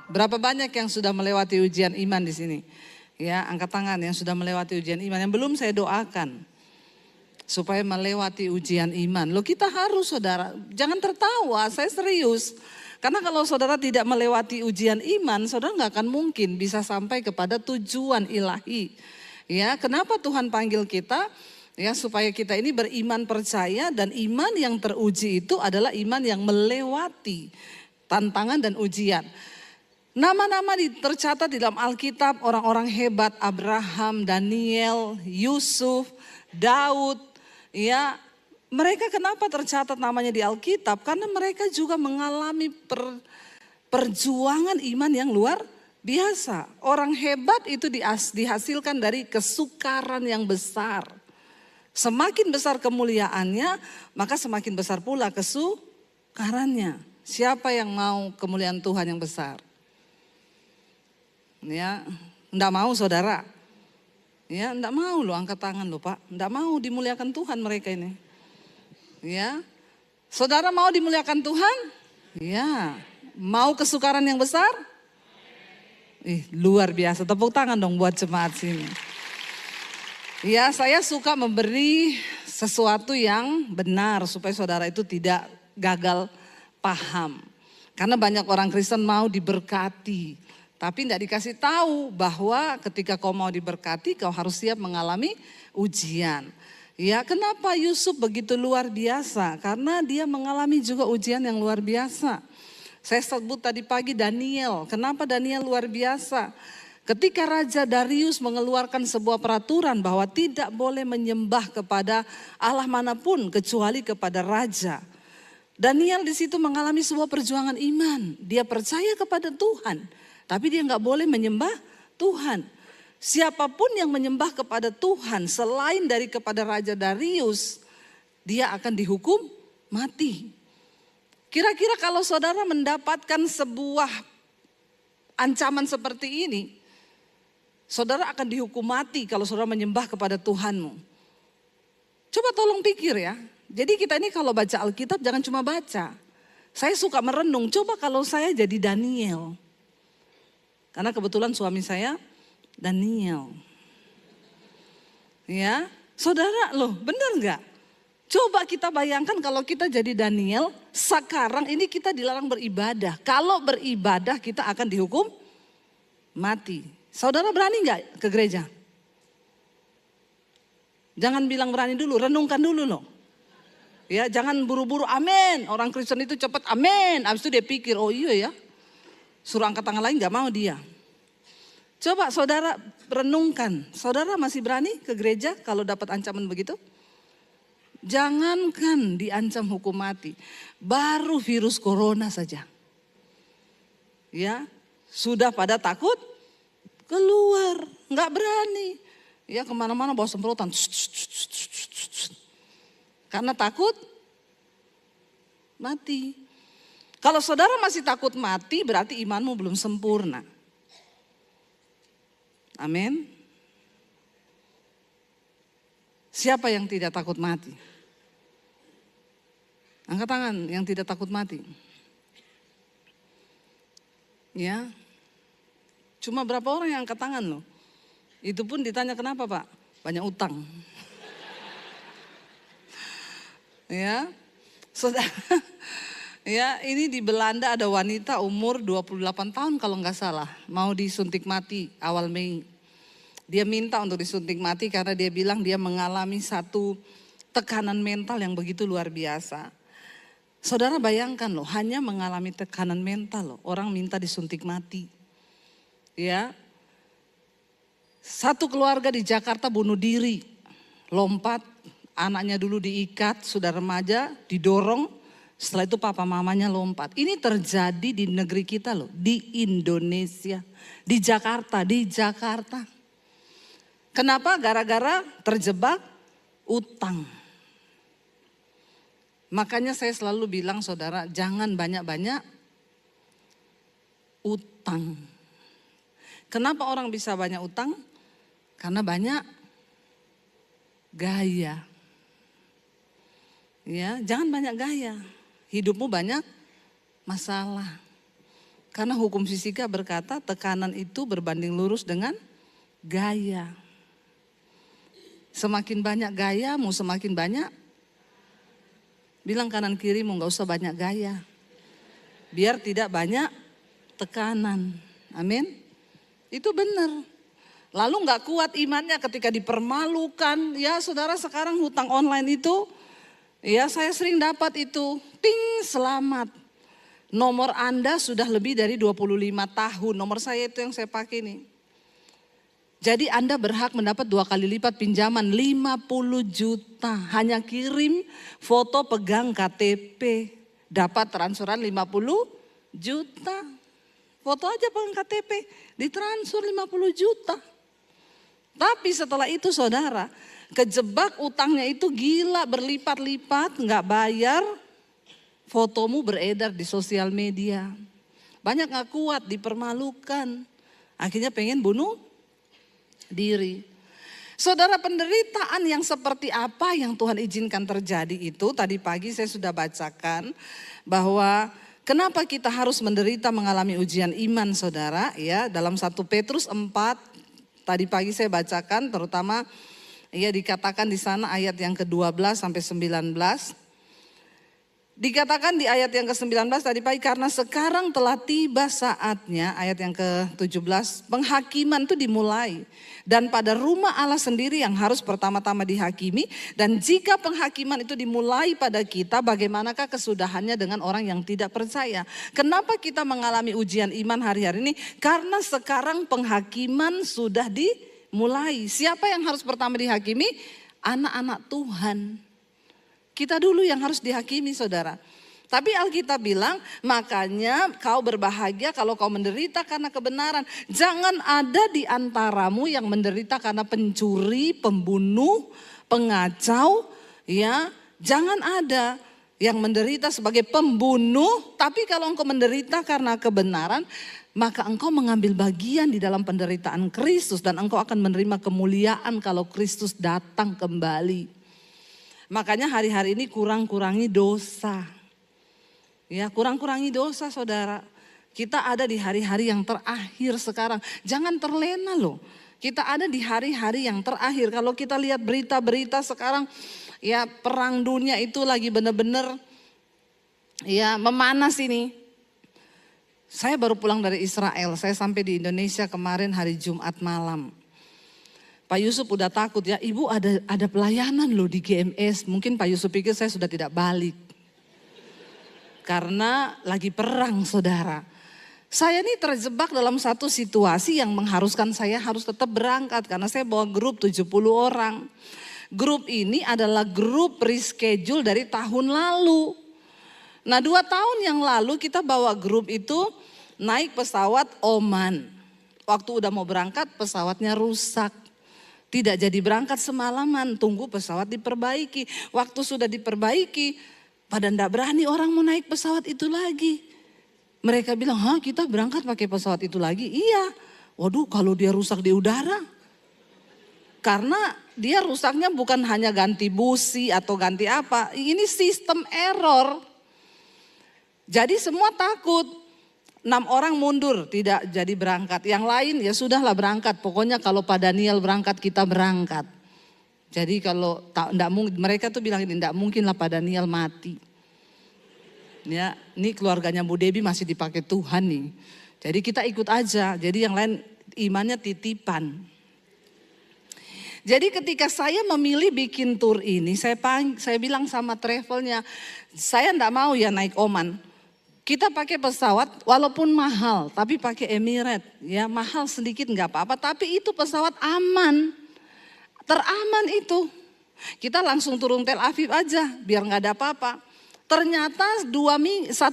Berapa banyak yang sudah melewati ujian iman di sini? Ya, angkat tangan yang sudah melewati ujian iman. Yang belum saya doakan supaya melewati ujian iman. Loh, kita harus, saudara, jangan tertawa, saya serius. Karena kalau saudara tidak melewati ujian iman, saudara nggak akan mungkin bisa sampai kepada tujuan ilahi. Ya, kenapa Tuhan panggil kita? Ya, supaya kita ini beriman percaya, dan iman yang teruji itu adalah iman yang melewati tantangan dan ujian. Nama-nama tercatat di dalam Alkitab, orang-orang hebat, Abraham, Daniel, Yusuf, Daud, ya, mereka kenapa tercatat namanya di Alkitab? Karena mereka juga mengalami perjuangan iman yang luar biasa. Orang hebat itu dihasilkan dari kesukaran yang besar. Semakin besar kemuliaannya, maka semakin besar pula kesukarannya. Siapa yang mau kemuliaan Tuhan yang besar? Ya, enggak mau, saudara. Ya, enggak mau loh, angkat tangan loh, Pak. Enggak mau dimuliakan Tuhan mereka ini. Ya. Saudara mau dimuliakan Tuhan? Ya. Mau kesukaran yang besar? Luar biasa. Tepuk tangan dong buat jemaat sini. Ya, saya suka memberi sesuatu yang benar supaya saudara itu tidak gagal paham. Karena banyak orang Kristen mau diberkati, tapi tidak dikasih tahu bahwa ketika kau mau diberkati, kau harus siap mengalami ujian. Ya, kenapa Yusuf begitu luar biasa? Karena dia mengalami juga ujian yang luar biasa. Saya sebut tadi pagi Daniel. Kenapa Daniel luar biasa? Ketika Raja Darius mengeluarkan sebuah peraturan bahwa tidak boleh menyembah kepada Allah manapun kecuali kepada raja. Daniel di situ mengalami sebuah perjuangan iman. Dia percaya kepada Tuhan, tapi dia nggak boleh menyembah Tuhan. Siapapun yang menyembah kepada Tuhan selain dari kepada Raja Darius, dia akan dihukum mati. Kira-kira kalau saudara mendapatkan sebuah ancaman seperti ini, saudara akan dihukum mati kalau saudara menyembah kepada Tuhanmu. Coba tolong pikir ya. Jadi kita ini kalau baca Alkitab jangan cuma baca. Saya suka merenung, coba kalau saya jadi Daniel. Karena kebetulan suami saya Daniel. Ya, saudara loh, benar nggak? Coba kita bayangkan kalau kita jadi Daniel, sekarang ini kita dilarang beribadah. Kalau beribadah kita akan dihukum mati. Saudara berani nggak ke gereja? Jangan bilang berani dulu, renungkan dulu loh. Ya, jangan buru-buru amin. Orang Kristen itu cepat amin. Habis itu dia pikir, oh iya ya. Suruh angkat tangan lain nggak mau dia. Coba saudara renungkan, saudara masih berani ke gereja kalau dapat ancaman begitu? Jangankan diancam hukum mati, baru virus corona saja. Ya, sudah pada takut keluar, nggak berani. Ya, kemana-mana bawa semprotan. Karena takut mati. Kalau saudara masih takut mati, berarti imanmu belum sempurna. Amin. Siapa yang tidak takut mati? Angkat tangan yang tidak takut mati. Ya. Cuma berapa orang yang angkat tangan loh. Itu pun ditanya kenapa Pak? Banyak utang. Ya. Saudara, ya, ini di Belanda ada wanita umur 28 tahun kalau nggak salah. Mau disuntik mati awal Mei. Dia minta untuk disuntik mati karena dia bilang dia mengalami satu tekanan mental yang begitu luar biasa. Saudara bayangkan loh, hanya mengalami tekanan mental loh, orang minta disuntik mati. Ya, satu keluarga di Jakarta bunuh diri, lompat, anaknya dulu diikat, sudah remaja, didorong, setelah itu papa mamanya lompat. Ini terjadi di negeri kita loh, di Indonesia, di Jakarta. Kenapa? Gara-gara terjebak utang. Makanya saya selalu bilang saudara, jangan banyak-banyak utang. Kenapa orang bisa banyak utang? Karena banyak gaya. Ya, jangan banyak gaya. Hidupmu banyak masalah. Karena hukum fisika berkata tekanan itu berbanding lurus dengan gaya. Semakin banyak gayamu, semakin banyak. Bilang kanan kirimu gak usah banyak gaya. Biar tidak banyak tekanan. Amin. Itu benar. Lalu gak kuat imannya ketika dipermalukan. Ya saudara, sekarang hutang online itu, ya saya sering dapat itu. Ting, selamat. Nomor Anda sudah lebih dari 25 tahun. Nomor saya itu yang saya pakai nih. Jadi Anda berhak mendapat 2 kali lipat pinjaman 50 juta. Hanya kirim foto pegang KTP. Dapat transferan 50 juta. Foto aja pegang KTP. Ditransfer 50 juta. Tapi setelah itu saudara, kejebak utangnya itu gila berlipat-lipat, nggak bayar. Fotomu beredar di sosial media. Banyak gak kuat, dipermalukan. Akhirnya pengen bunuh diri. Saudara, penderitaan yang seperti apa yang Tuhan izinkan terjadi itu, tadi pagi saya sudah bacakan bahwa kenapa kita harus menderita mengalami ujian iman saudara. Ya, dalam 1 Petrus 4, tadi pagi saya bacakan terutama ya dikatakan di sana ayat yang ke-12 sampai 19. Dikatakan di ayat yang ke-19 tadi pagi, karena sekarang telah tiba saatnya, ayat yang ke-17, penghakiman itu dimulai. Dan pada rumah Allah sendiri yang harus pertama-tama dihakimi. Dan jika penghakiman itu dimulai pada kita, bagaimanakah kesudahannya dengan orang yang tidak percaya? Kenapa kita mengalami ujian iman hari-hari ini? Karena sekarang penghakiman sudah dimulai. Siapa yang harus pertama dihakimi? Anak-anak Tuhan. Kita dulu yang harus dihakimi saudara. Tapi Alkitab bilang, makanya kau berbahagia kalau kau menderita karena kebenaran. Jangan ada di antaramu yang menderita karena pencuri, pembunuh, pengacau. Ya, jangan ada yang menderita sebagai pembunuh. Tapi kalau engkau menderita karena kebenaran, maka engkau mengambil bagian di dalam penderitaan Kristus. Dan engkau akan menerima kemuliaan kalau Kristus datang kembali. Makanya hari-hari ini kurang-kurangi dosa. Ya, kurang-kurangi dosa saudara. Kita ada di hari-hari yang terakhir sekarang. Jangan terlena loh. Kita ada di hari-hari yang terakhir. Kalau kita lihat berita-berita sekarang, ya perang dunia itu lagi benar-benar ya memanas ini. Saya baru pulang dari Israel. Saya sampai di Indonesia kemarin hari Jumat malam. Pak Yusuf udah takut ya, ibu ada pelayanan loh di GMS. Mungkin Pak Yusuf pikir saya sudah tidak balik. Karena lagi perang saudara. Saya ini terjebak dalam satu situasi yang mengharuskan saya harus tetap berangkat. Karena saya bawa grup 70 orang. Grup ini adalah grup reschedule dari tahun lalu. Nah 2 tahun yang lalu kita bawa grup itu naik pesawat Oman. Waktu udah mau berangkat pesawatnya rusak. Tidak jadi berangkat semalaman, tunggu pesawat diperbaiki. Waktu sudah diperbaiki, pada enggak berani orang mau naik pesawat itu lagi. Mereka bilang, kita berangkat pakai pesawat itu lagi? Iya, waduh kalau dia rusak di udara. Karena dia rusaknya bukan hanya ganti busi atau ganti apa, ini sistem error. Jadi semua takut. 6 orang mundur tidak jadi berangkat. Yang lain ya sudahlah berangkat. Pokoknya kalau Pak Daniel berangkat kita berangkat. Jadi kalau mereka tuh bilang ini enggak mungkin lah Pak Daniel mati. Ya, ini keluarganya Bu Debi masih dipakai Tuhan nih. Jadi kita ikut aja. Jadi yang lain imannya titipan. Jadi ketika saya memilih bikin tour ini, saya bilang sama travelnya, saya enggak mau ya naik Oman. Kita pakai pesawat walaupun mahal, tapi pakai Emirates. Ya mahal sedikit nggak apa-apa, tapi itu pesawat aman. Teraman itu. Kita langsung turun Tel Aviv aja, biar nggak ada apa-apa. Ternyata 1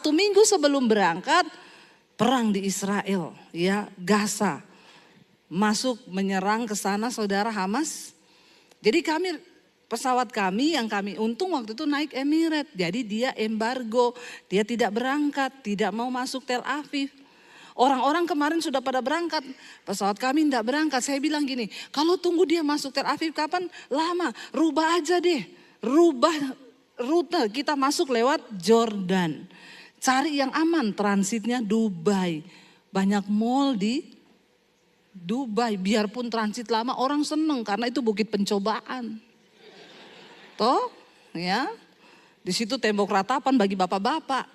minggu sebelum berangkat, perang di Israel. Ya Gaza. Masuk menyerang ke sana saudara Hamas. Jadi pesawat kami yang kami untung waktu itu naik Emirates. Jadi dia embargo, dia tidak berangkat, tidak mau masuk Tel Aviv. Orang-orang kemarin sudah pada berangkat, pesawat kami tidak berangkat. Saya bilang gini, kalau tunggu dia masuk Tel Aviv kapan? Lama, rubah aja deh. Rubah rute, kita masuk lewat Jordan. Cari yang aman, transitnya Dubai. Banyak mall di Dubai, biarpun transit lama orang seneng karena itu bukit pencobaan. Toh, ya. Di situ tembok ratapan bagi bapak-bapak.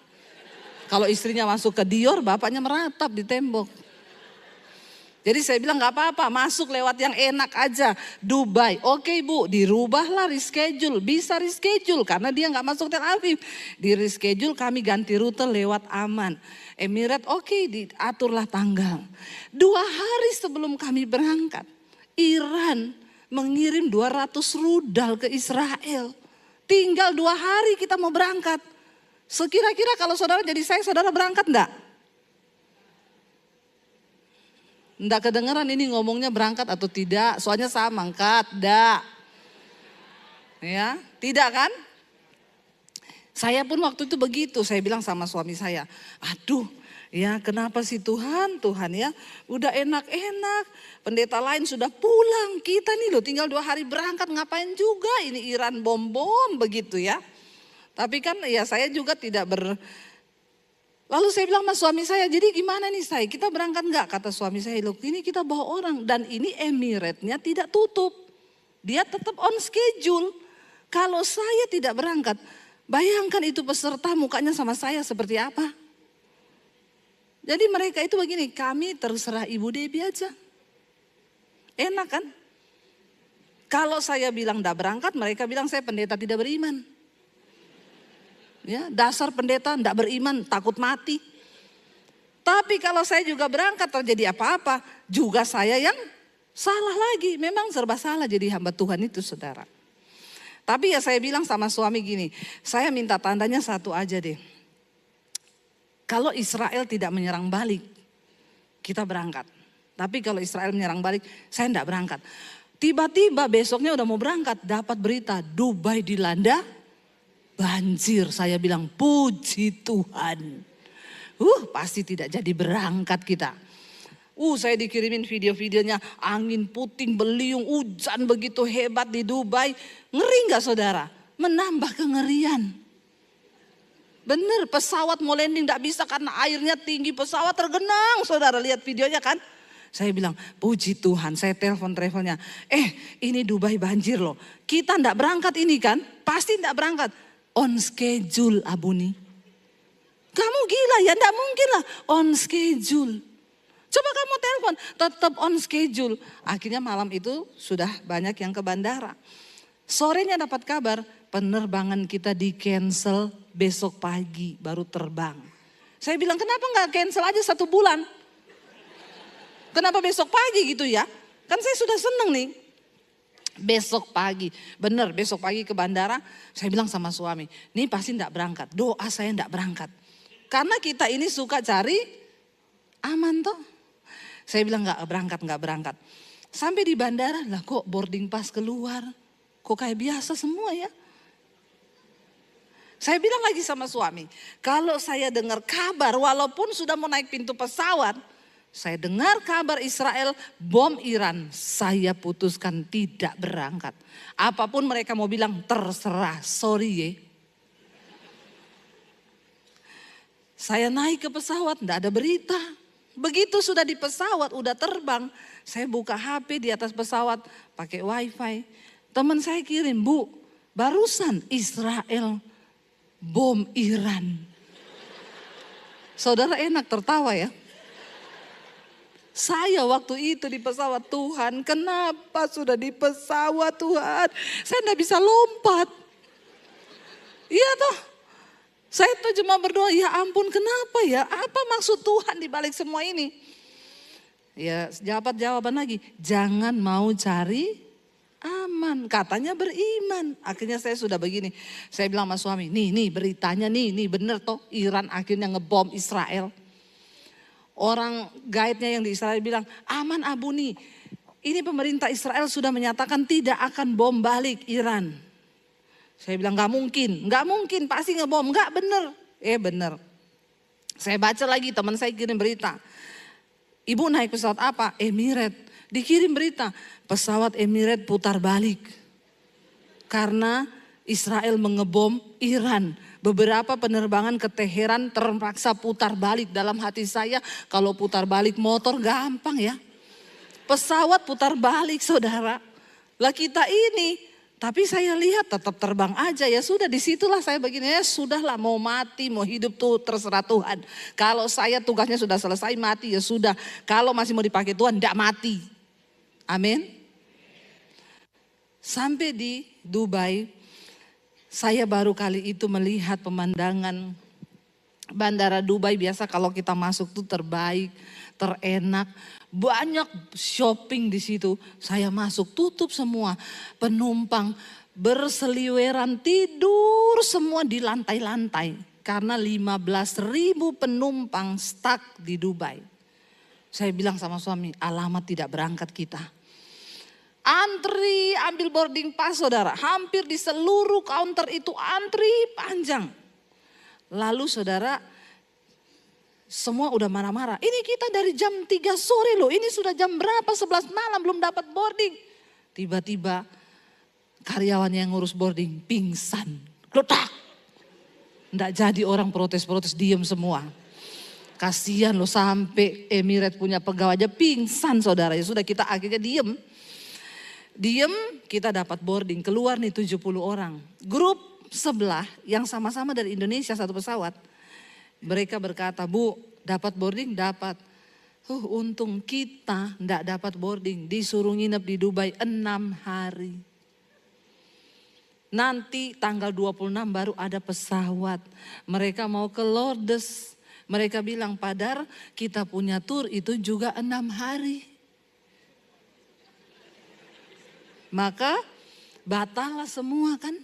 Kalau istrinya masuk ke Dior, bapaknya meratap di tembok. Jadi saya bilang gak apa-apa, masuk lewat yang enak aja. Dubai, oke Bu, dirubahlah reschedule. Bisa reschedule karena dia gak masuk Tel Aviv. Di reschedule kami ganti rute lewat aman. Emirat oke, diaturlah tanggal. 2 hari sebelum kami berangkat, Iran mengirim 200 rudal ke Israel. Tinggal 2 hari kita mau berangkat. Sekira-kira kalau saudara jadi saya, saudara berangkat enggak? Enggak kedengeran ini ngomongnya berangkat atau tidak, soalnya saya mangkat, enggak. Ya, tidak kan? Saya pun waktu itu begitu, saya bilang sama suami saya, aduh ya kenapa sih Tuhan ya, udah enak-enak, pendeta lain sudah pulang, kita nih loh tinggal 2 hari berangkat, ngapain juga ini Iran bom-bom begitu ya. Tapi kan ya saya juga tidak Lalu saya bilang sama suami saya, jadi gimana nih saya, kita berangkat enggak? Kata suami saya, loh ini kita bawa orang dan ini Emiratnya tidak tutup. Dia tetap on schedule. Kalau saya tidak berangkat, bayangkan itu peserta mukanya sama saya seperti apa. Jadi mereka itu begini, kami terserah Ibu Debbie aja. Enak kan? Kalau saya bilang enggak berangkat, mereka bilang saya pendeta tidak beriman. Ya, dasar pendeta enggak beriman, takut mati. Tapi kalau saya juga berangkat terjadi apa-apa, juga saya yang salah lagi. Memang serba salah jadi hamba Tuhan itu saudara. Tapi ya saya bilang sama suami gini, saya minta tandanya satu aja deh. Kalau Israel tidak menyerang balik, kita berangkat. Tapi kalau Israel menyerang balik, saya enggak berangkat. Tiba-tiba besoknya udah mau berangkat, dapat berita Dubai dilanda banjir. Saya bilang puji Tuhan. Pasti tidak jadi berangkat kita. Saya dikirimin video-videonya angin puting beliung, hujan begitu hebat di Dubai. Ngeri gak saudara? Menambah kengerian. Bener, pesawat mau landing gak bisa karena airnya tinggi, pesawat tergenang. Saudara lihat videonya kan? Saya bilang puji Tuhan, saya telepon-teleponnya. Ini Dubai banjir loh. Kita gak berangkat ini kan? Pasti gak berangkat. On schedule Abuni. Kamu gila ya, enggak mungkin lah on schedule. Coba kamu telepon, tetap on schedule. Akhirnya malam itu sudah banyak yang ke bandara. Sorenya dapat kabar penerbangan kita di cancel besok pagi baru terbang. Saya bilang kenapa enggak cancel aja 1 bulan? Kenapa besok pagi gitu ya? Kan saya sudah seneng nih. Besok pagi, bener besok pagi ke bandara, saya bilang sama suami, nih pasti enggak berangkat, doa saya enggak berangkat. Karena kita ini suka cari aman toh. Saya bilang enggak berangkat. Sampai di bandara, lah kok boarding pass keluar, kok kayak biasa semua ya. Saya bilang lagi sama suami, kalau saya dengar kabar walaupun sudah mau naik pintu pesawat, saya dengar kabar Israel bom Iran, saya putuskan tidak berangkat. Apapun mereka mau bilang terserah, sorry ya. Saya naik ke pesawat, enggak ada berita. Begitu sudah di pesawat, udah terbang. Saya buka HP di atas pesawat, pakai wifi. Teman saya kirim, Bu, barusan Israel bom Iran. Saudara enak tertawa ya. Saya waktu itu di pesawat, Tuhan kenapa sudah di pesawat Tuhan. Saya enggak bisa lompat. Iya toh. Saya tuh cuma berdoa, ya ampun kenapa ya. Apa maksud Tuhan di balik semua ini. Ya dapat jawaban lagi. Jangan mau cari aman. Katanya beriman. Akhirnya saya sudah begini. Saya bilang sama suami, nih beritanya nih bener toh. Iran akhirnya ngebom Israel. Orang guide-nya yang di Israel bilang, aman Abuni, ini pemerintah Israel sudah menyatakan tidak akan bom balik Iran. Saya bilang gak mungkin pasti ngebom, gak bener. Bener. Saya baca lagi teman saya kirim berita. Ibu naik pesawat apa? Emirat. Dikirim berita, pesawat Emirat putar balik. Karena Israel mengebom Iran. Beberapa penerbangan ke Teheran terpaksa putar balik. Dalam hati saya, kalau putar balik motor gampang ya. Pesawat putar balik saudara. Lah kita ini, tapi saya lihat tetap terbang aja ya sudah, disitulah saya begini, ya sudahlah, mau mati mau hidup tuh terserah Tuhan. Kalau saya tugasnya sudah selesai mati ya sudah. Kalau masih mau dipakai Tuhan tidak mati. Amin. Sampai di Dubai, saya baru kali itu melihat pemandangan Bandara Dubai. Biasa kalau kita masuk tuh terbaik, terenak, banyak shopping di situ. Saya masuk tutup semua, penumpang berseliweran tidur semua di lantai-lantai. Karena 15.000 penumpang stuck di Dubai. Saya bilang sama suami, alamat tidak berangkat kita. Antri ambil boarding pass saudara, hampir di seluruh counter itu antri panjang. Lalu saudara, semua udah marah-marah. Ini kita dari jam 3 sore loh, ini sudah jam berapa? 11 malam belum dapat boarding. Tiba-tiba karyawan yang ngurus boarding pingsan. Letak. Nggak jadi orang protes-protes, diem semua. Kasihan loh, sampai Emirates punya pegawai aja pingsan saudara. Ya sudah, kita akhirnya diem. Kita dapat boarding, keluar nih 70 orang. Grup sebelah yang sama-sama dari Indonesia satu pesawat. Mereka berkata, Bu dapat boarding? Dapat. Untung kita enggak dapat boarding, disuruh nginep di Dubai 6 hari. Nanti tanggal 26 baru ada pesawat. Mereka mau ke Lourdes. Mereka bilang, Padar kita punya tour itu juga 6 hari. Maka batallah semua kan.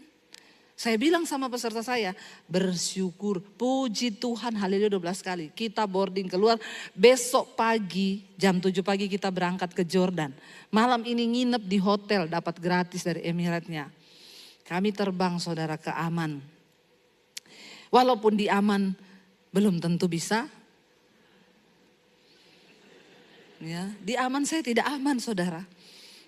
Saya bilang sama peserta saya, bersyukur, puji Tuhan, haleluya 12 kali. Kita boarding keluar, besok pagi jam 7 pagi kita berangkat ke Jordan. Malam ini nginep di hotel, dapat gratis dari Emiratnya. Kami terbang saudara ke Aman. Walaupun di Aman belum tentu bisa. Ya, di Aman saya tidak aman saudara.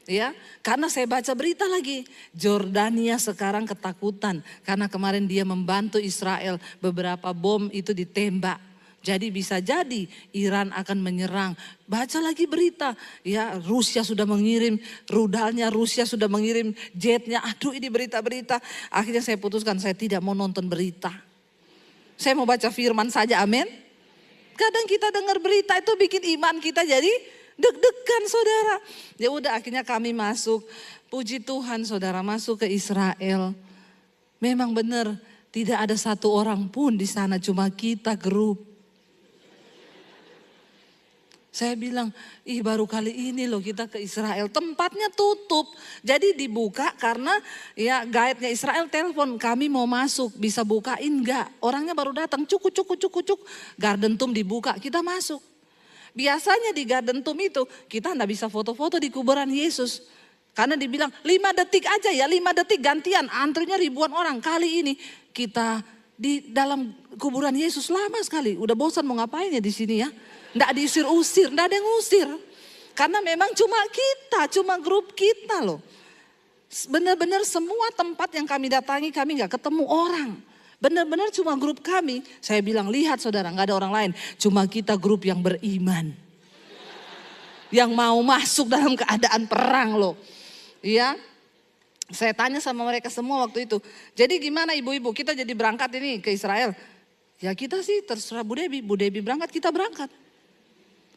Ya, karena saya baca berita lagi, Jordania sekarang ketakutan karena kemarin dia membantu Israel, beberapa bom itu ditembak. Jadi bisa jadi Iran akan menyerang. Baca lagi berita, ya Rusia sudah mengirim rudalnya, Rusia sudah mengirim jetnya. Aduh ini berita-berita. Akhirnya saya putuskan saya tidak mau nonton berita. Saya mau baca firman saja, amin. Kadang kita dengar berita itu bikin iman kita jadi deg-degan saudara. Ya udah akhirnya kami masuk. Puji Tuhan saudara, masuk ke Israel. Memang benar tidak ada satu orang pun di sana, cuma kita grup. Saya bilang, baru kali ini loh kita ke Israel. Tempatnya tutup. Jadi dibuka karena ya guide-nya Israel telepon, kami mau masuk, bisa bukain enggak? Orangnya baru datang, cuk. Garden Tomb dibuka, kita masuk. Biasanya di Garden Tomb itu kita enggak bisa foto-foto di kuburan Yesus. Karena dibilang 5 detik aja ya, 5 detik gantian, antrinya ribuan orang. Kali ini kita di dalam kuburan Yesus lama sekali. Udah bosan mau ngapain ya di sini ya. Enggak diusir-usir, enggak ada yang ngusir. Karena memang cuma kita, cuma grup kita loh. Benar-benar semua tempat yang kami datangi kami enggak ketemu orang. Benar-benar cuma grup kami. Saya bilang lihat saudara, enggak ada orang lain. Cuma kita grup yang beriman. Yang mau masuk dalam keadaan perang loh. Iya. Saya tanya sama mereka semua waktu itu. Jadi gimana ibu-ibu, kita jadi berangkat ini ke Israel. Ya kita sih terserah Bu Debbie berangkat, kita berangkat.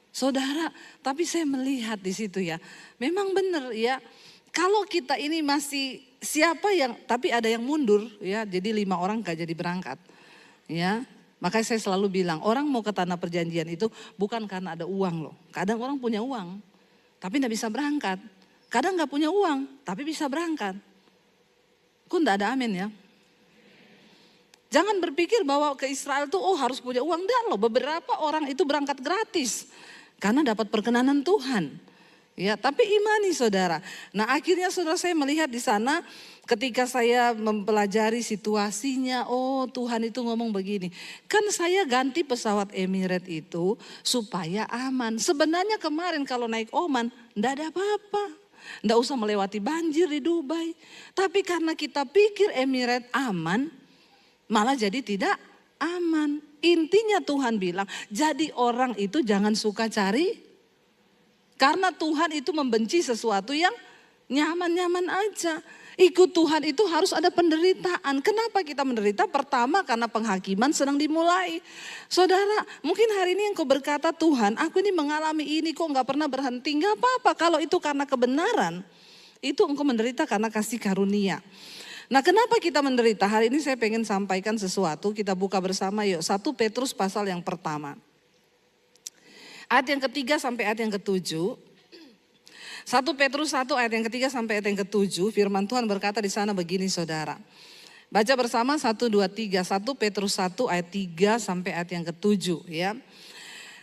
Saudara, tapi saya melihat di situ ya, memang benar ya, kalau kita ini masih siapa yang, tapi ada yang mundur ya, jadi 5 orang gak jadi berangkat. Ya, makanya saya selalu bilang, orang mau ke tanah perjanjian itu bukan karena ada uang loh. Kadang orang punya uang, tapi gak bisa berangkat. Kadang gak punya uang, tapi bisa berangkat. Kok gak ada amin ya? Jangan berpikir bahwa ke Israel tuh harus punya uang. Enggak loh, beberapa orang itu berangkat gratis. Karena dapat perkenanan Tuhan. Ya, tapi imani saudara. Nah akhirnya saudara saya melihat di sana ketika saya mempelajari situasinya. Oh Tuhan itu ngomong begini. Kan saya ganti pesawat Emirates itu supaya aman. Sebenarnya kemarin kalau naik Oman enggak ada apa-apa. Enggak usah melewati banjir di Dubai. Tapi karena kita pikir Emirates aman. malah jadi tidak aman. Intinya Tuhan bilang, jadi orang itu jangan suka cari. Karena Tuhan itu membenci sesuatu yang nyaman-nyaman aja. Ikut Tuhan itu harus ada penderitaan. Kenapa kita menderita? Pertama karena penghakiman sedang dimulai. Saudara, mungkin hari ini engkau berkata, Tuhan aku ini mengalami ini kok gak pernah berhenti. Gak apa-apa kalau itu karena kebenaran. Itu engkau menderita karena kasih karunia. Nah kenapa kita menderita? Hari ini saya pengen sampaikan sesuatu. Kita buka bersama yuk. 1 Petrus pasal yang pertama. Ayat yang ketiga sampai ayat yang ketujuh. 1 Petrus 1 ayat yang ketiga sampai ayat yang ketujuh, firman Tuhan berkata di sana begini saudara. Baca bersama 1, 2, 3, 1 Petrus 1 ayat 3 sampai ayat yang ketujuh ya.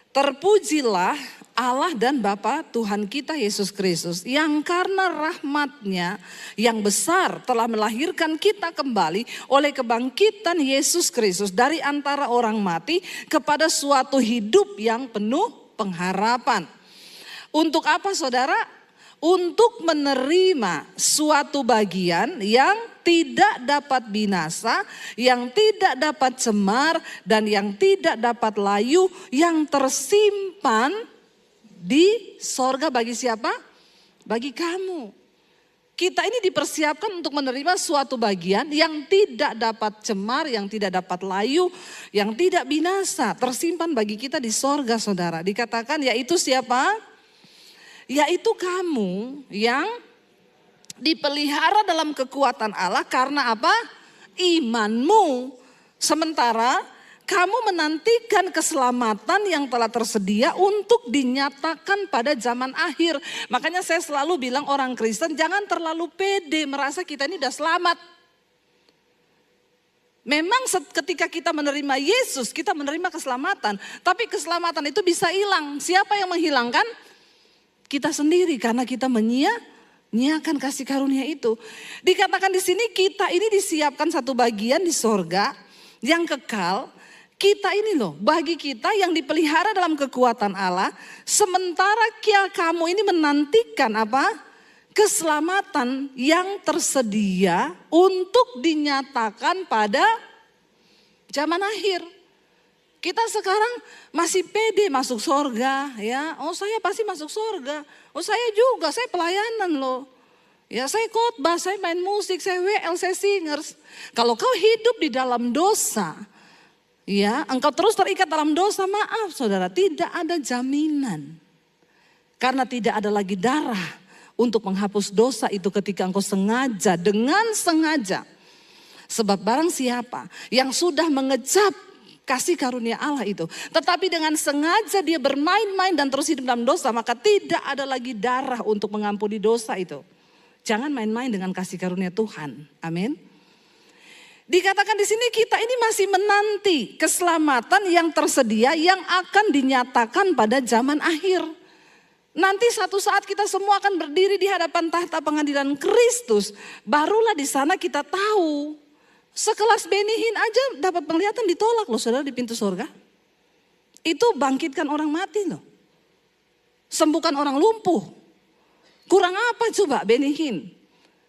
Terpujilah Allah dan Bapa Tuhan kita Yesus Kristus yang karena rahmat-Nya yang besar telah melahirkan kita kembali oleh kebangkitan Yesus Kristus dari antara orang mati kepada suatu hidup yang penuh pengharapan. Untuk apa saudara? Untuk menerima suatu bagian yang tidak dapat binasa, yang tidak dapat cemar, dan yang tidak dapat layu, yang tersimpan di sorga bagi siapa? Bagi kamu. Kita ini dipersiapkan untuk menerima suatu bagian yang tidak dapat cemar, yang tidak dapat layu, yang tidak binasa, tersimpan bagi kita di sorga saudara. Dikatakan yaitu siapa? Yaitu kamu yang dipelihara dalam kekuatan Allah karena apa? Imanmu. Sementara kamu menantikan keselamatan yang telah tersedia untuk dinyatakan pada zaman akhir. Makanya saya selalu bilang orang Kristen jangan terlalu pede merasa kita ini udah selamat. Memang ketika kita menerima Yesus kita menerima keselamatan. Tapi keselamatan itu bisa hilang. Siapa yang menghilangkan? Kita sendiri karena kita menyia-nyiakan kasih karunia itu. Dikatakan di sini kita ini disiapkan satu bagian di sorga yang kekal. Kita ini loh bagi kita yang dipelihara dalam kekuatan Allah. Sementara kamu ini menantikan apa? Keselamatan yang tersedia untuk dinyatakan pada zaman akhir. Kita sekarang masih pede masuk sorga ya. Oh saya pasti masuk sorga. Oh saya juga, saya pelayanan loh. Ya saya khotbah, saya main musik, saya WL, saya singers. Kalau kau hidup di dalam dosa, ya engkau terus terikat dalam dosa, maaf saudara, tidak ada jaminan. Karena tidak ada lagi darah untuk menghapus dosa itu ketika engkau sengaja, dengan sengaja. Sebab barang siapa yang sudah mengecap kasih karunia Allah itu. Tetapi dengan sengaja dia bermain-main dan terus hidup dalam dosa. Maka tidak ada lagi darah untuk mengampuni dosa itu. Jangan main-main dengan kasih karunia Tuhan. Amin. Dikatakan di sini kita ini masih menanti keselamatan yang tersedia. Yang akan dinyatakan pada zaman akhir. Nanti satu saat kita semua akan berdiri di hadapan tahta pengadilan Kristus. Barulah di sana kita tahu. Sekelas Benny Hinn aja dapat penglihatan ditolak loh saudara di pintu surga. Itu bangkitkan orang mati loh. Sembuhkan orang lumpuh. Kurang apa coba Benny Hinn?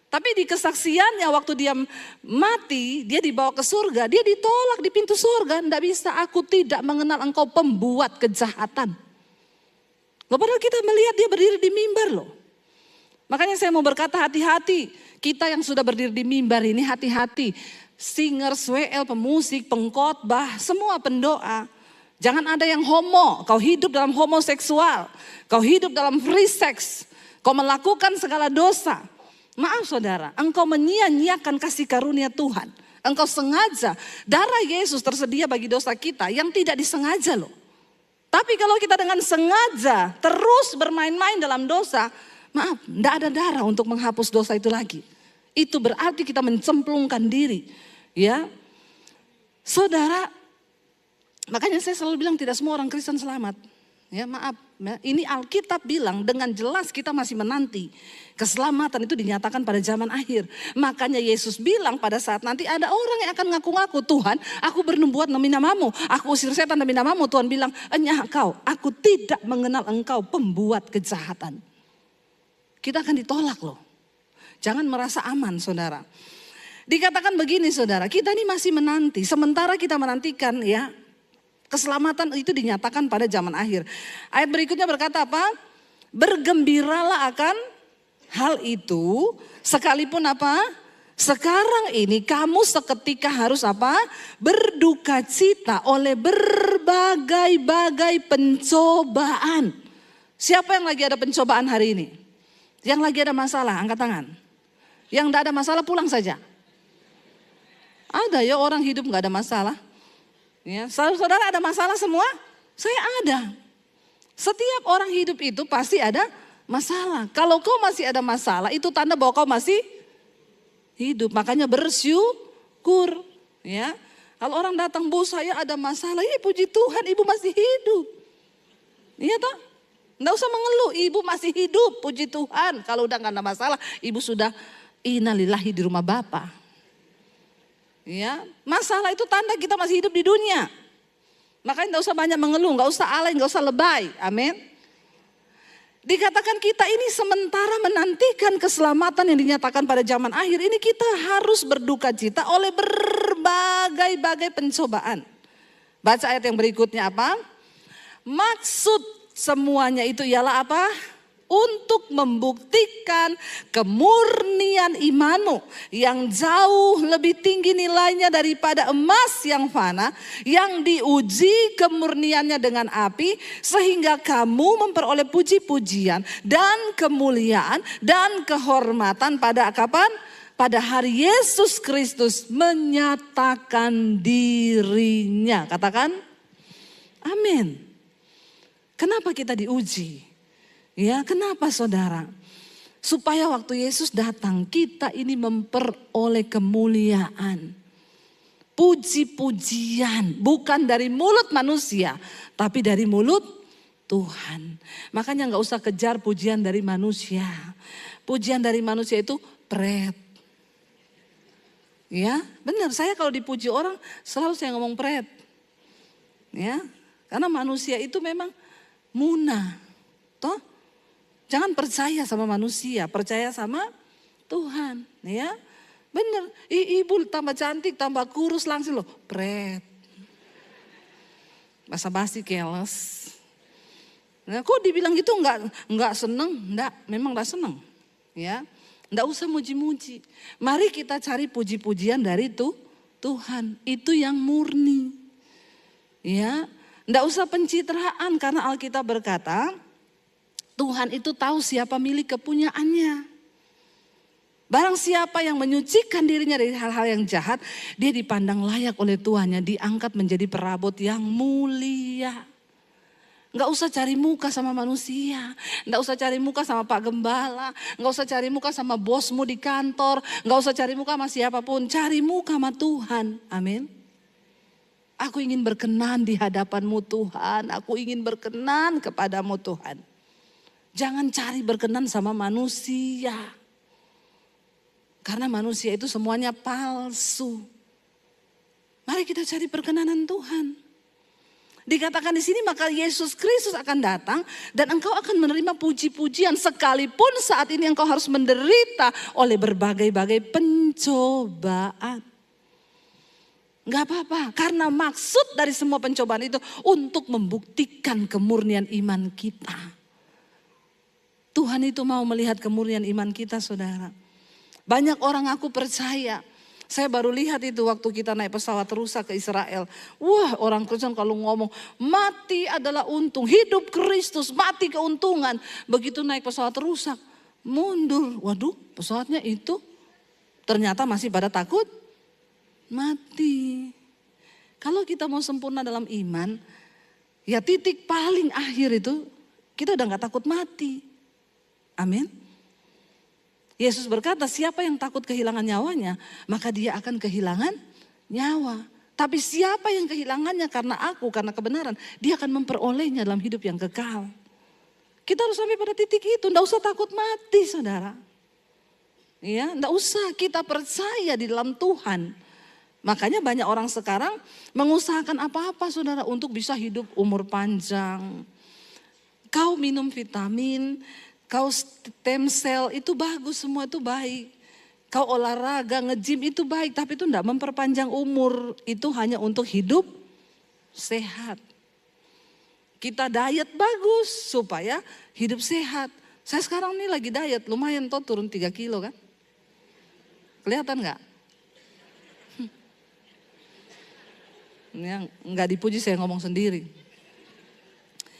Tapi di kesaksiannya waktu dia mati, dia dibawa ke surga, dia ditolak di pintu surga. Nggak bisa, aku tidak mengenal engkau pembuat kejahatan. Loh padahal kita melihat dia berdiri di mimbar loh. Makanya saya mau berkata hati-hati. Kita yang sudah berdiri di mimbar ini hati-hati. Singers, WL, pemusik, pengkhotbah, semua pendoa. Jangan ada yang homo, kau hidup dalam homoseksual, kau hidup dalam free sex, kau melakukan segala dosa. Maaf saudara, engkau menyia-nyiakan kasih karunia Tuhan. Engkau sengaja, darah Yesus tersedia bagi dosa kita yang tidak disengaja loh. Tapi kalau kita dengan sengaja terus bermain-main dalam dosa, maaf, tidak ada darah untuk menghapus dosa itu lagi. Itu berarti kita mencemplungkan diri. Ya, saudara, makanya saya selalu bilang tidak semua orang Kristen selamat. Ya maaf, ini Alkitab bilang dengan jelas kita masih menanti. Keselamatan itu dinyatakan pada zaman akhir. Makanya Yesus bilang pada saat nanti ada orang yang akan ngaku-ngaku, Tuhan aku bernubuat demi namamu. Aku usir setan demi namamu. Tuhan bilang, enyah kau, aku tidak mengenal engkau pembuat kejahatan. Kita akan ditolak loh. Jangan merasa aman saudara. Dikatakan begini saudara, kita ini masih menanti. Sementara kita menantikan ya, keselamatan itu dinyatakan pada zaman akhir. Ayat berikutnya berkata apa? Bergembiralah akan hal itu, sekalipun apa? Sekarang ini kamu seketika harus apa? Berduka cita oleh berbagai-bagai pencobaan. Siapa yang lagi ada pencobaan hari ini? Yang lagi ada masalah, angkat tangan. Yang tidak ada masalah pulang saja. Ada ya orang hidup nggak ada masalah. Ya, saudara ada masalah semua? Saya ada. Setiap orang hidup itu pasti ada masalah. Kalau kau masih ada masalah, itu tanda bahwa kau masih hidup. Makanya bersyukur. Ya, kalau orang datang, Bu saya ada masalah, ya puji Tuhan ibu masih hidup. Iya toh? Nggak usah mengeluh, ibu masih hidup, puji Tuhan. Kalau udah nggak ada masalah, ibu sudah innalillahi di rumah Bapa. Ya, masalah itu tanda kita masih hidup di dunia. Makanya nggak usah banyak mengeluh, nggak usah alay, nggak usah lebay. Amin. Dikatakan kita ini sementara menantikan keselamatan yang dinyatakan pada zaman akhir ini, kita harus berduka cita oleh berbagai-bagai pencobaan. Baca ayat yang berikutnya apa? Maksud semuanya itu ialah apa? Untuk membuktikan kemurnian imanmu yang jauh lebih tinggi nilainya daripada emas yang fana, yang diuji kemurniannya dengan api, sehingga kamu memperoleh puji-pujian dan kemuliaan dan kehormatan pada kapan? Pada hari Yesus Kristus menyatakan dirinya. Katakan amin. Kenapa kita diuji? Ya, kenapa saudara? Supaya waktu Yesus datang, kita ini memperoleh kemuliaan. Puji-pujian, bukan dari mulut manusia, tapi dari mulut Tuhan. Makanya gak usah kejar pujian dari manusia. Pujian dari manusia itu pret. Ya, benar. Saya kalau dipuji orang, selalu saya ngomong pret. Ya, karena manusia itu memang munah. Toh? Jangan percaya sama manusia, percaya sama Tuhan, ya. Bener, ibu tambah cantik, tambah kurus langsung loh, pret. Basa-basi keles. Nah, kok dibilang gitu enggak seneng? Enggak, memang enggak seneng. Ya, enggak usah muji-muji. Mari kita cari puji-pujian dari Tuhan, itu yang murni. Ya, enggak usah pencitraan karena Alkitab berkata, Tuhan itu tahu siapa milik kepunyaannya. Barang siapa yang menyucikan dirinya dari hal-hal yang jahat, dia dipandang layak oleh Tuhannya, diangkat menjadi perabot yang mulia. Enggak usah cari muka sama manusia, enggak usah cari muka sama Pak Gembala, enggak usah cari muka sama bosmu di kantor, enggak usah cari muka sama siapapun, cari muka sama Tuhan. Amin. Aku ingin berkenan di hadapan-Mu Tuhan, aku ingin berkenan kepadamu Tuhan. Jangan cari berkenan sama manusia. Karena manusia itu semuanya palsu. Mari kita cari perkenanan Tuhan. Dikatakan di sini maka Yesus Kristus akan datang dan engkau akan menerima puji-pujian sekalipun saat ini engkau harus menderita oleh berbagai-bagai pencobaan. Gak apa-apa, karena maksud dari semua pencobaan itu untuk membuktikan kemurnian iman kita. Tuhan itu mau melihat kemurnian iman kita saudara. Banyak orang aku percaya. Saya baru lihat itu waktu kita naik pesawat rusak ke Israel. Wah, orang Kristen kalau ngomong mati adalah untung. Hidup Kristus, mati keuntungan. Begitu naik pesawat rusak, mundur. Waduh, pesawatnya itu ternyata masih pada takut mati. Kalau kita mau sempurna dalam iman, ya titik paling akhir itu kita udah gak takut mati. Amin. Yesus berkata siapa yang takut kehilangan nyawanya, maka dia akan kehilangan nyawa. Tapi siapa yang kehilangannya karena aku, karena kebenaran, dia akan memperolehnya dalam hidup yang kekal. Kita harus sampai pada titik itu, enggak usah takut mati saudara. Ya, enggak usah, kita percaya di dalam Tuhan. Makanya banyak orang sekarang mengusahakan apa-apa saudara untuk bisa hidup umur panjang. Kau minum vitamin, kau stem cell itu bagus, semua itu baik. Kau olahraga, nge-gym itu baik, tapi itu enggak memperpanjang umur. Itu hanya untuk hidup sehat. Kita diet bagus supaya hidup sehat. Saya sekarang ini lagi diet, lumayan toh turun 3 kilo kan. Kelihatan enggak? Yang enggak dipuji saya ngomong sendiri.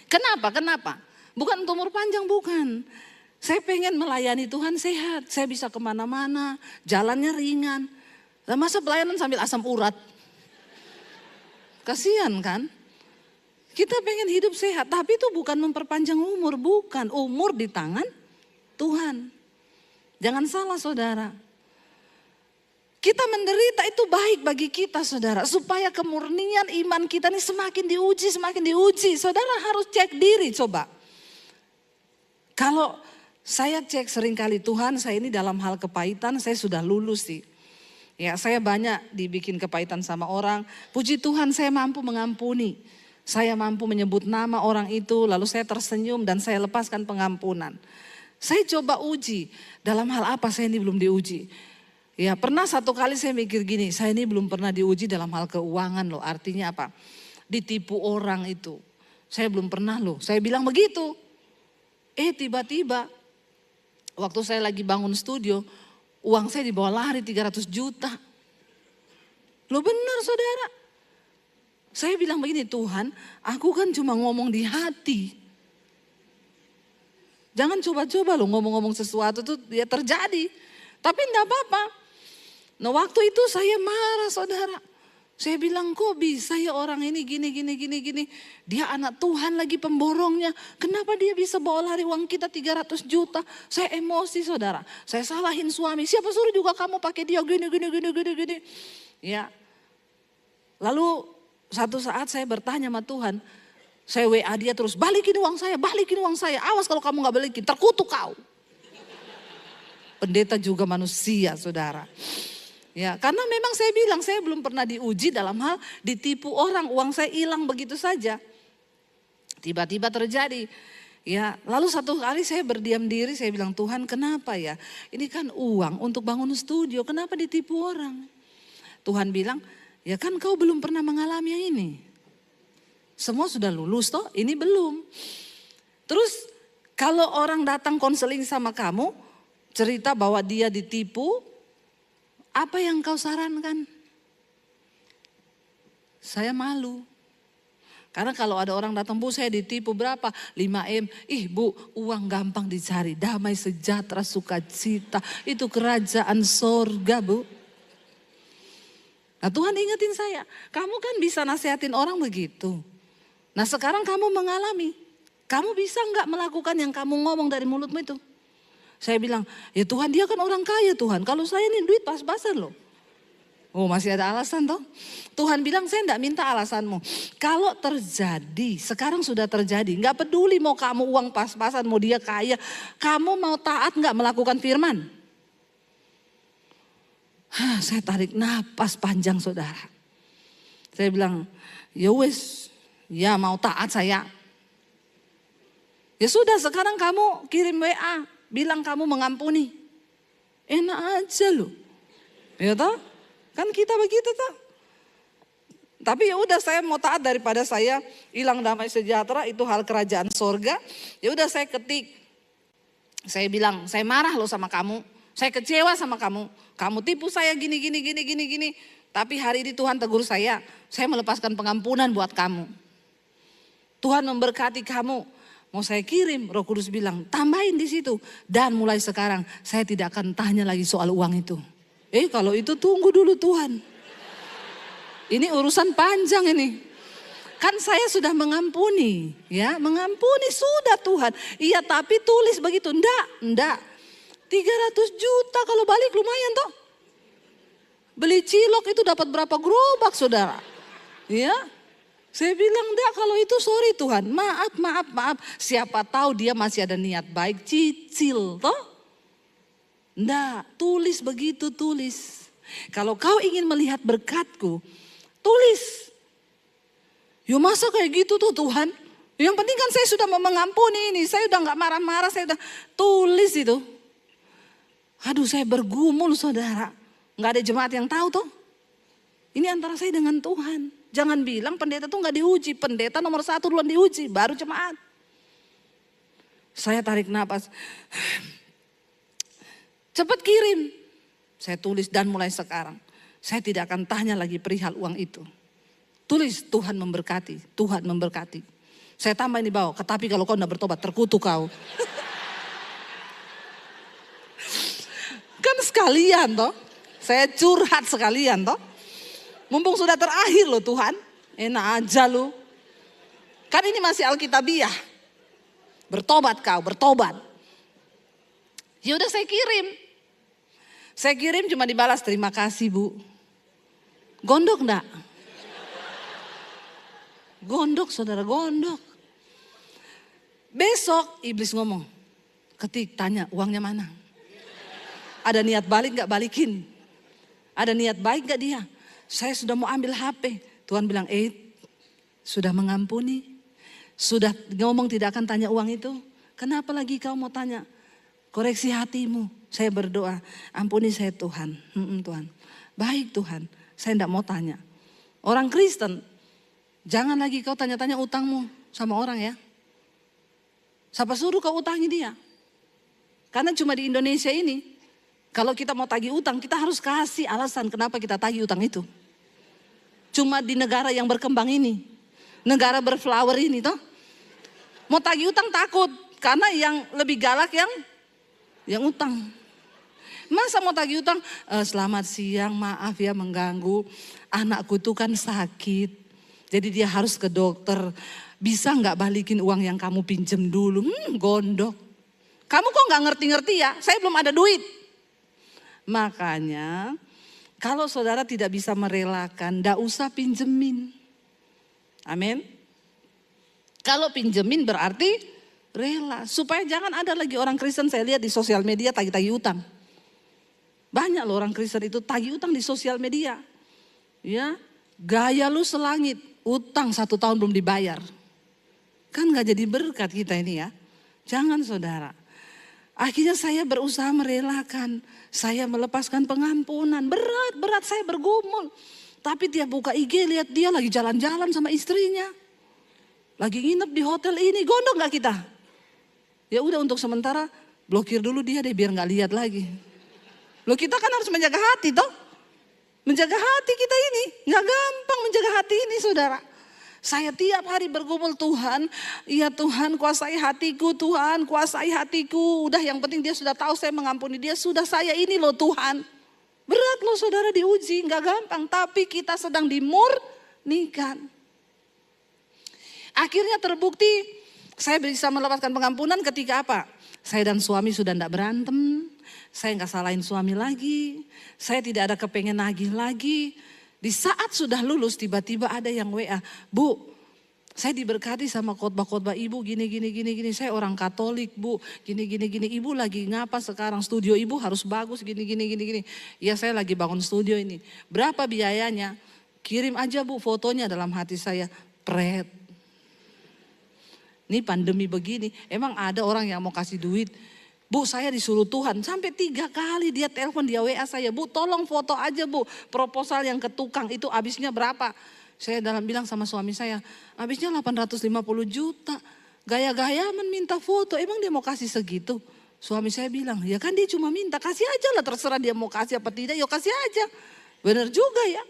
Kenapa? Bukan untuk umur panjang, bukan. Saya pengen melayani Tuhan sehat. Saya bisa kemana-mana, jalannya ringan. Nah, masa pelayanan sambil asam urat? Kasihan kan? Kita pengen hidup sehat, tapi itu bukan memperpanjang umur. Bukan, umur di tangan Tuhan. Jangan salah saudara. Kita menderita itu baik bagi kita saudara. Supaya kemurnian iman kita ini semakin diuji. Saudara harus cek diri coba. Kalau saya cek seringkali Tuhan, saya ini dalam hal kepahitan saya sudah lulus sih. Ya, saya banyak dibikin kepahitan sama orang. Puji Tuhan saya mampu mengampuni. Saya mampu menyebut nama orang itu, lalu saya tersenyum dan saya lepaskan pengampunan. Saya coba uji, dalam hal apa saya ini belum diuji. Ya, pernah satu kali saya mikir gini, saya ini belum pernah diuji dalam hal keuangan loh. Artinya apa? Ditipu orang itu. Saya belum pernah loh, saya bilang begitu. Tiba-tiba waktu saya lagi bangun studio, uang saya dibawa lari 300 juta. Loh benar saudara. Saya bilang begini, Tuhan aku kan cuma ngomong di hati. Jangan coba-coba loh ngomong-ngomong sesuatu tuh ya terjadi. Tapi enggak apa-apa. Nah waktu itu saya marah saudara. Saya bilang kok bisa ya orang ini gini. Dia anak Tuhan lagi pemborongnya. Kenapa dia bisa bawa lari uang kita 300 juta. Saya emosi saudara. Saya salahin suami. Siapa suruh juga kamu pakai dia gini. Ya. Lalu satu saat saya bertanya sama Tuhan. Saya WA dia terus balikin uang saya. Awas kalau kamu gak balikin terkutuk kau. Pendeta juga manusia saudara. Ya, karena memang saya bilang saya belum pernah diuji dalam hal ditipu orang, uang saya hilang begitu saja. Tiba-tiba terjadi. Ya, lalu satu kali saya berdiam diri, saya bilang Tuhan kenapa ya? Ini kan uang untuk bangun studio, kenapa ditipu orang? Tuhan bilang, ya kan kau belum pernah mengalami yang ini. Semua sudah lulus toh, ini belum. Terus kalau orang datang konseling sama kamu, cerita bahwa dia ditipu, apa yang kau sarankan? Saya malu. Karena kalau ada orang datang, Bu saya ditipu berapa? 5M. Bu uang gampang dicari. Damai sejahtera sukacita. Itu kerajaan sorga Bu. Nah Tuhan ingetin saya. Kamu kan bisa nasihatin orang begitu. Nah sekarang kamu mengalami. Kamu bisa nggak melakukan yang kamu ngomong dari mulutmu itu? Saya bilang, ya Tuhan dia kan orang kaya Tuhan. Kalau saya ini duit pas-pasan loh. Oh masih ada alasan toh. Tuhan bilang saya enggak minta alasanmu. Kalau terjadi, sekarang sudah terjadi. Enggak peduli mau kamu uang pas-pasan, mau dia kaya. Kamu mau taat enggak melakukan firman? Saya tarik napas panjang saudara. Saya bilang, ya wes, ya mau taat saya. Ya sudah sekarang kamu kirim WA. Bilang kamu mengampuni. Enak aja loh. Ya toh? Kan kita begitu toh. Tapi ya udah saya mau taat daripada saya hilang damai sejahtera itu hal kerajaan sorga. Ya udah saya ketik. Saya bilang saya marah loh sama kamu. Saya kecewa sama kamu. Kamu tipu saya gini. Tapi hari ini Tuhan tegur saya. Saya melepaskan pengampunan buat kamu. Tuhan memberkati kamu. Mau saya kirim, Roh Kudus bilang tambahin di situ. Dan mulai sekarang saya tidak akan tanya lagi soal uang itu. Kalau itu tunggu dulu Tuhan. Ini urusan panjang ini. Kan saya sudah mengampuni. Ya mengampuni sudah Tuhan. Iya tapi tulis begitu. Enggak. 300 juta kalau balik lumayan toh. Beli cilok itu dapat berapa gerobak saudara. Ya. Saya bilang enggak kalau itu sorry Tuhan. Maaf. Siapa tahu dia masih ada niat baik cicil toh. Enggak, tulis begitu tulis. Kalau kau ingin melihat berkatku, tulis. Ya masa kayak gitu tuh Tuhan. Yang penting kan saya sudah mau mengampuni ini. Saya udah enggak marah-marah, saya udah tulis itu. Aduh saya bergumul saudara. Nggak ada jemaat yang tahu tuh. Ini antara saya dengan Tuhan. Jangan bilang pendeta tuh nggak diuji. Pendeta nomor 1 duluan diuji, baru jemaat. Saya tarik napas. Cepat kirim. Saya tulis dan mulai sekarang. Saya tidak akan tanya lagi perihal uang itu. Tulis Tuhan memberkati, Tuhan memberkati. Saya tambah di bawah, tetapi kalau kau tidak bertobat terkutuk kau. Kan sekalian toh. Saya curhat sekalian toh. Mumpung sudah terakhir loh Tuhan. Enak aja lu. Kan ini masih Alkitabiah. Bertobat kau, bertobat. Ya udah saya kirim. Saya kirim cuma dibalas terima kasih Bu. Gondok enggak? Gondok saudara, gondok. Besok iblis ngomong. Ketik tanya uangnya mana? Ada niat balik enggak, balikin. Ada niat baik enggak dia? Saya sudah mau ambil HP. Tuhan bilang, sudah mengampuni. Sudah ngomong tidak akan tanya uang itu. Kenapa lagi kau mau tanya? Koreksi hatimu. Saya berdoa, ampuni saya Tuhan. Tuhan. Baik Tuhan, saya tidak mau tanya. Orang Kristen, jangan lagi kau tanya-tanya utangmu sama orang ya. Siapa suruh kau utangi dia? Karena cuma di Indonesia ini, kalau kita mau tagih utang, kita harus kasih alasan kenapa kita tagih utang itu. Cuma di negara yang berkembang ini, negara berflower ini toh. Mau tagih utang takut, karena yang lebih galak yang utang. Masa mau tagih utang, selamat siang maaf ya mengganggu, anakku tuh kan sakit. Jadi dia harus ke dokter, bisa gak balikin uang yang kamu pinjem dulu, gondok. Kamu kok gak ngerti-ngerti ya, saya belum ada duit. Makanya kalau saudara tidak bisa merelakan, gak usah pinjemin. Amin. Kalau pinjemin berarti rela. Supaya jangan ada lagi orang Kristen saya lihat di sosial media tagih-tagih utang. Banyak loh orang Kristen itu tagih utang di sosial media. Ya, gaya lu selangit, utang 1 tahun belum dibayar. Kan gak jadi berkat kita ini ya. Jangan saudara. Akhirnya saya berusaha merelakan. Saya melepaskan pengampunan. Berat saya bergumul. Tapi dia buka IG lihat dia lagi jalan-jalan sama istrinya. Lagi nginep di hotel ini. Gondok gak kita? Ya udah untuk sementara blokir dulu dia deh biar gak lihat lagi. Loh kita kan harus menjaga hati toh. Menjaga hati kita ini. Gak gampang menjaga hati ini saudara. Saya tiap hari bergumul Tuhan, ya Tuhan kuasai hatiku, Tuhan kuasai hatiku. Udah yang penting dia sudah tahu saya mengampuni dia, sudah saya ini loh Tuhan. Berat loh saudara diuji, gak gampang. Tapi kita sedang dimurnikan. Akhirnya terbukti saya bisa melepaskan pengampunan ketika apa? Saya dan suami sudah tidak berantem, saya gak salahin suami lagi, saya tidak ada kepengen nagih lagi. Di saat sudah lulus tiba-tiba ada yang WA, Bu, saya diberkati sama khotbah-khotbah ibu gini. Saya orang Katolik Bu, gini. Ibu lagi ngapa sekarang studio ibu harus bagus gini. Ya saya lagi bangun studio ini. Berapa biayanya? Kirim aja Bu fotonya dalam hati saya. Pret. Ini pandemi begini, emang ada orang yang mau kasih duit? Bu saya disuruh Tuhan, sampai 3 kali dia telepon, dia WA saya, Bu tolong foto aja Bu, proposal yang ke tukang itu habisnya berapa? Saya bilang sama suami saya, habisnya 850 juta, gaya-gaya minta foto, emang dia mau kasih segitu? Suami saya bilang, ya kan dia cuma minta, kasih aja lah terserah dia mau kasih apa tidak, yuk kasih aja. Benar juga ya,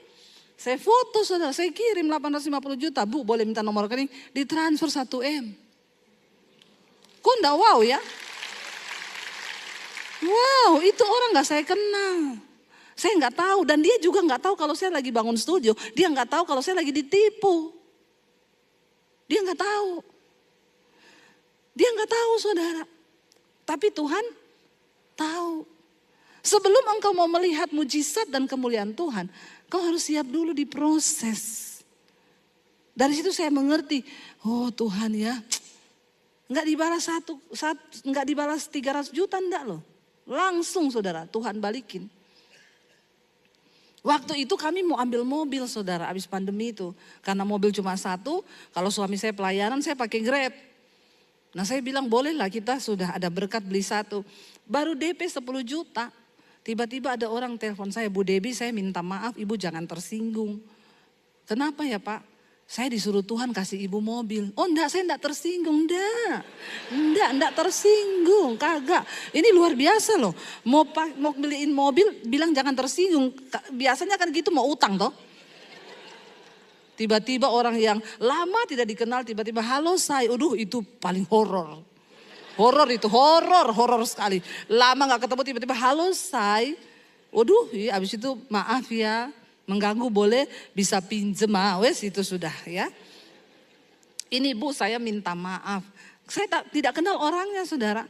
saya foto saudara, saya kirim 850 juta, Bu boleh minta nomor rekening, ditransfer 1M. Kok enggak wow ya? Wow, itu orang gak saya kenal. Saya gak tahu dan dia juga gak tahu kalau saya lagi bangun studio. Dia gak tahu kalau saya lagi ditipu. Dia gak tahu. Dia gak tahu saudara. Tapi Tuhan tahu. Sebelum engkau mau melihat mujizat dan kemuliaan Tuhan, kau harus siap dulu diproses. Dari situ saya mengerti, oh Tuhan ya, gak dibalas 300 juta enggak loh. Langsung saudara, Tuhan balikin. Waktu itu kami mau ambil mobil saudara, habis pandemi itu. Karena mobil cuma 1, kalau suami saya pelayanan saya pakai Grab. Nah saya bilang bolehlah, kita sudah ada berkat beli satu. Baru DP 10 juta. Tiba-tiba ada orang telepon saya, Bu Debbie saya minta maaf ibu jangan tersinggung. Kenapa ya Pak? Saya disuruh Tuhan kasih ibu mobil. Oh enggak, saya enggak tersinggung, enggak tersinggung, kagak. Ini luar biasa loh, mau beliin mobil bilang jangan tersinggung. Biasanya kan gitu mau utang toh. Tiba-tiba orang yang lama tidak dikenal tiba-tiba halo saya, itu paling horor. Horor itu, horor sekali. Lama gak ketemu tiba-tiba halo say. Habis itu maaf ya, mengganggu boleh bisa pinjem, wes itu sudah ya. Ini Bu saya minta maaf. Saya tidak kenal orangnya saudara.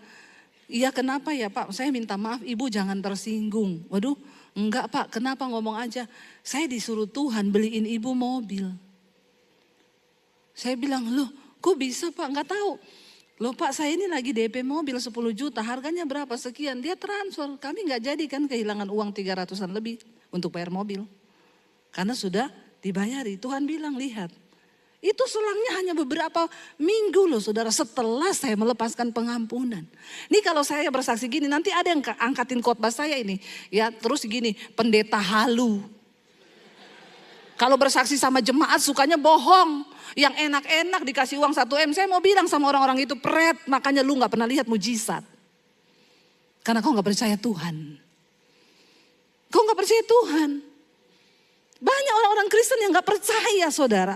Iya kenapa ya Pak, saya minta maaf ibu jangan tersinggung. Waduh enggak Pak, kenapa ngomong aja. Saya disuruh Tuhan beliin ibu mobil. Saya bilang loh kok bisa Pak, enggak tahu. Loh Pak saya ini lagi DP mobil 10 juta harganya berapa sekian. Dia transfer, kami gak jadi kan kehilangan uang 300-an lebih untuk bayar mobil. Karena sudah dibayari, Tuhan bilang lihat. Itu selangnya hanya beberapa minggu loh saudara setelah saya melepaskan pengampunan. Ini kalau saya bersaksi gini nanti ada yang angkatin khotbah saya ini. Ya terus gini, pendeta halu. Kalau bersaksi sama jemaat sukanya bohong. Yang enak-enak dikasih uang 1 M. Saya mau bilang sama orang-orang itu pret. Makanya lu gak pernah lihat mujizat. Karena kau gak percaya Tuhan. Kau gak percaya Tuhan. Banyak orang-orang Kristen yang gak percaya saudara.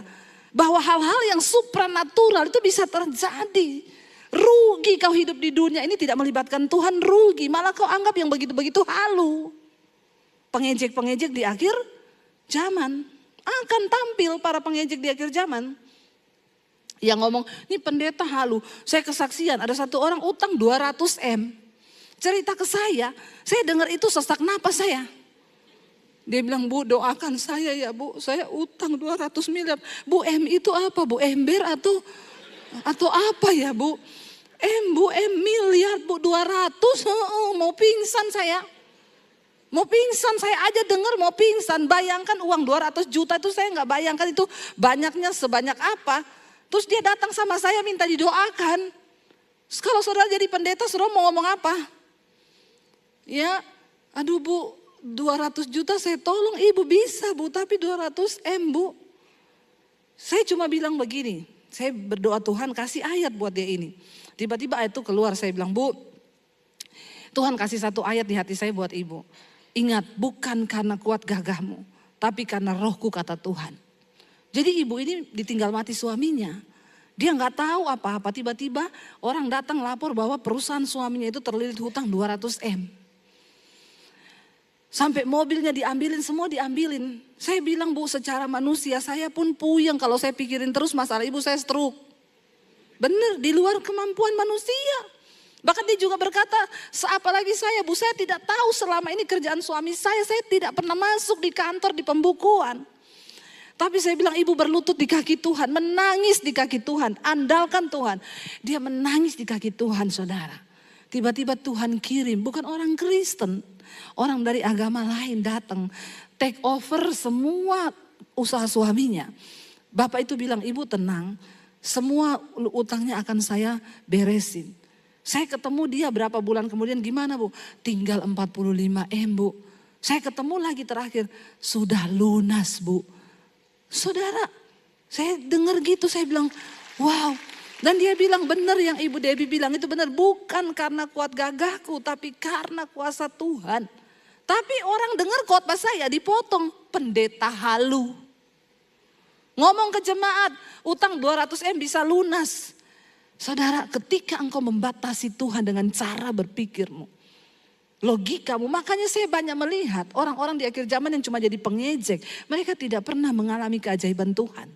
Bahwa hal-hal yang supranatural itu bisa terjadi. Rugi kau hidup di dunia ini tidak melibatkan Tuhan, rugi. Malah kau anggap yang begitu-begitu halu. Pengejek-pengejek di akhir zaman. Akan tampil para pengejek di akhir zaman. Yang ngomong, ini pendeta halu. Saya kesaksian, ada satu orang utang 200 M. Cerita ke saya dengar itu sesak napas saya. Dia bilang, Bu doakan saya ya Bu, saya utang 200 miliar. Bu M itu apa Bu, ember atau apa ya Bu? Bu M miliar Bu 200, mau pingsan saya. Mau pingsan, saya aja dengar mau pingsan. Bayangkan uang 200 juta itu saya gak bayangkan itu banyaknya sebanyak apa. Terus dia datang sama saya minta didoakan. Kalau saudara jadi pendeta, saudara mau ngomong apa? Ya, aduh Bu, 200 juta saya tolong ibu bisa Bu, tapi 200 M Bu. Saya cuma bilang begini, saya berdoa Tuhan kasih ayat buat dia ini. Tiba-tiba ayat itu keluar, saya bilang Bu, Tuhan kasih satu ayat di hati saya buat ibu. Ingat bukan karena kuat gagahmu, tapi karena rohku kata Tuhan. Jadi ibu ini ditinggal mati suaminya. Dia gak tahu apa-apa, tiba-tiba orang datang lapor bahwa perusahaan suaminya itu terlilit hutang 200 M. Sampai mobilnya diambilin, semua diambilin. Saya bilang Bu secara manusia saya pun puyeng kalau saya pikirin terus masalah ibu saya stroke. Bener di luar kemampuan manusia. Bahkan dia juga berkata, apalagi saya Bu, saya tidak tahu selama ini kerjaan suami saya tidak pernah masuk di kantor di pembukuan. Tapi saya bilang ibu berlutut di kaki Tuhan, menangis di kaki Tuhan, andalkan Tuhan. Dia menangis di kaki Tuhan saudara. Tiba-tiba Tuhan kirim, bukan orang Kristen, orang dari agama lain datang, take over semua usaha suaminya. Bapak itu bilang, ibu tenang, semua utangnya akan saya beresin. Saya ketemu dia berapa bulan kemudian, gimana Bu? Tinggal 45 M Bu. Saya ketemu lagi terakhir, sudah lunas Bu. Saudara, saya dengar gitu, saya bilang, wow. Dan dia bilang benar yang Ibu Debbie bilang itu benar. Bukan karena kuat gagahku, tapi karena kuasa Tuhan. Tapi orang dengar khotbah saya dipotong, pendeta halu. Ngomong ke jemaat, utang 200 M bisa lunas. Saudara, ketika engkau membatasi Tuhan dengan cara berpikirmu, logikamu, makanya saya banyak melihat orang-orang di akhir zaman yang cuma jadi pengejek. Mereka tidak pernah mengalami keajaiban Tuhan.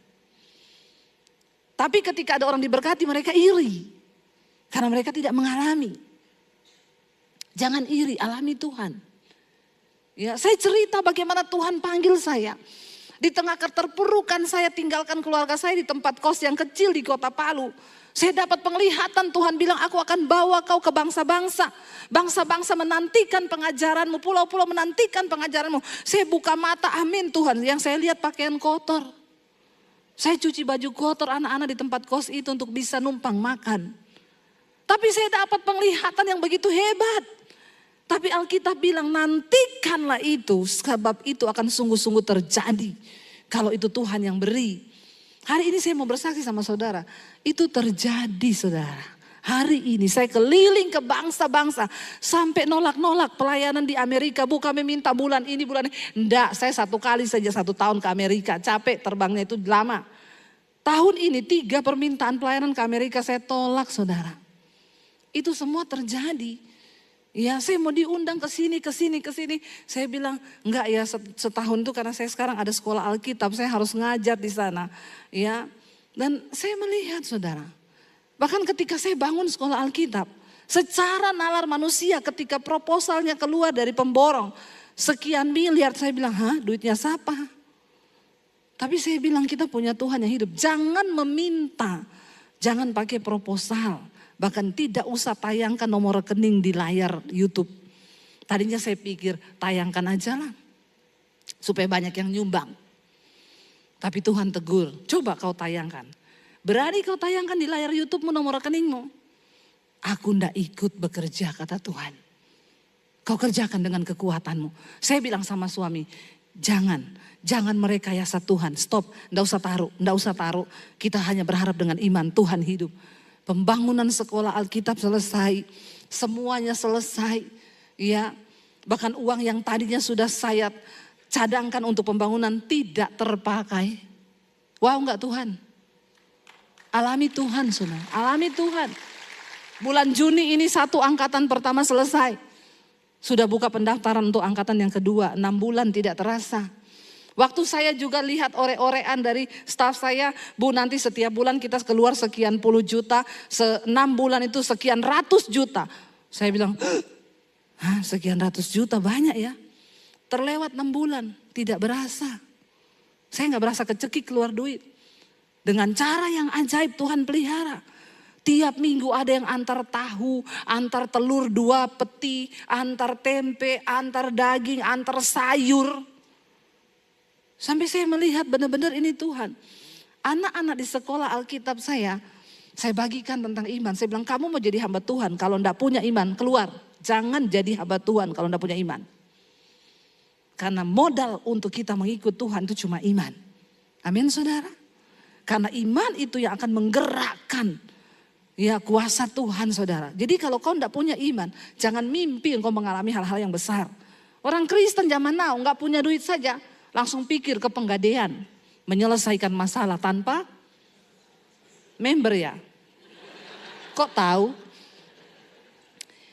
Tapi ketika ada orang diberkati mereka iri. Karena mereka tidak mengalami. Jangan iri, alami Tuhan. Ya, saya cerita bagaimana Tuhan panggil saya. Di tengah keterpurukan saya tinggalkan keluarga saya di tempat kos yang kecil di kota Palu. Saya dapat penglihatan Tuhan bilang aku akan bawa kau ke bangsa-bangsa. Bangsa-bangsa menantikan pengajaranmu, pulau-pulau menantikan pengajaranmu. Saya buka mata, amin Tuhan. Yang saya lihat pakaian kotor. Saya cuci baju kotor anak-anak di tempat kos itu untuk bisa numpang makan. Tapi saya dapat penglihatan yang begitu hebat. Tapi Alkitab bilang nantikanlah itu, sebab itu akan sungguh-sungguh terjadi. Kalau itu Tuhan yang beri. Hari ini saya mau bersaksi sama saudara, itu terjadi saudara. Hari ini saya keliling ke bangsa-bangsa. Sampai nolak-nolak pelayanan di Amerika. Bu kami minta bulan ini. Enggak, saya 1 kali saja 1 tahun ke Amerika. Capek terbangnya itu lama. Tahun ini 3 permintaan pelayanan ke Amerika saya tolak saudara. Itu semua terjadi. Ya saya mau diundang ke sini. Saya bilang enggak ya setahun itu karena saya sekarang ada sekolah Alkitab. Saya harus ngajar di sana. Ya, dan saya melihat saudara. Bahkan ketika saya bangun sekolah Alkitab, secara nalar manusia ketika proposalnya keluar dari pemborong, sekian miliar saya bilang, hah duitnya siapa? Tapi saya bilang kita punya Tuhan yang hidup, jangan meminta, jangan pakai proposal, bahkan tidak usah tayangkan nomor rekening di layar YouTube. Tadinya saya pikir tayangkan aja lah, supaya banyak yang nyumbang. Tapi Tuhan tegur, coba kau tayangkan. Berani kau tayangkan di layar YouTube-mu nomor rekeningmu. Aku ndak ikut bekerja kata Tuhan. Kau kerjakan dengan kekuatanmu. Saya bilang sama suami, jangan merekayasa Tuhan. Stop, ndak usah taruh. Kita hanya berharap dengan iman Tuhan hidup. Pembangunan sekolah Alkitab selesai, semuanya selesai. Ya, bahkan uang yang tadinya sudah saya cadangkan untuk pembangunan tidak terpakai. Wow enggak Tuhan? Alami Tuhan saudara, alami Tuhan. Bulan Juni ini 1 angkatan pertama selesai. Sudah buka pendaftaran untuk angkatan yang kedua, 6 bulan tidak terasa. Waktu saya juga lihat ore-orean dari staf saya, Bu nanti setiap bulan kita keluar sekian puluh juta, 6 bulan itu sekian ratus juta. Saya bilang, sekian ratus juta banyak ya. Terlewat 6 bulan, tidak berasa. Saya gak berasa kecekik keluar duit. Dengan cara yang ajaib Tuhan pelihara. Tiap minggu ada yang antar tahu, antar telur 2 peti, antar tempe, antar daging, antar sayur. Sampai saya melihat benar-benar ini Tuhan. Anak-anak di sekolah Alkitab saya bagikan tentang iman. Saya bilang kamu mau jadi hamba Tuhan, kalau enggak punya iman keluar. Jangan jadi hamba Tuhan kalau enggak punya iman. Karena modal untuk kita mengikut Tuhan itu cuma iman. Amin saudara. Karena iman itu yang akan menggerakkan ya kuasa Tuhan saudara. Jadi kalau kau tidak punya iman, jangan mimpi engkau mengalami hal-hal yang besar. Orang Kristen zaman now nggak punya duit saja, langsung pikir ke penggadean. Menyelesaikan masalah tanpa member ya. Kok tahu?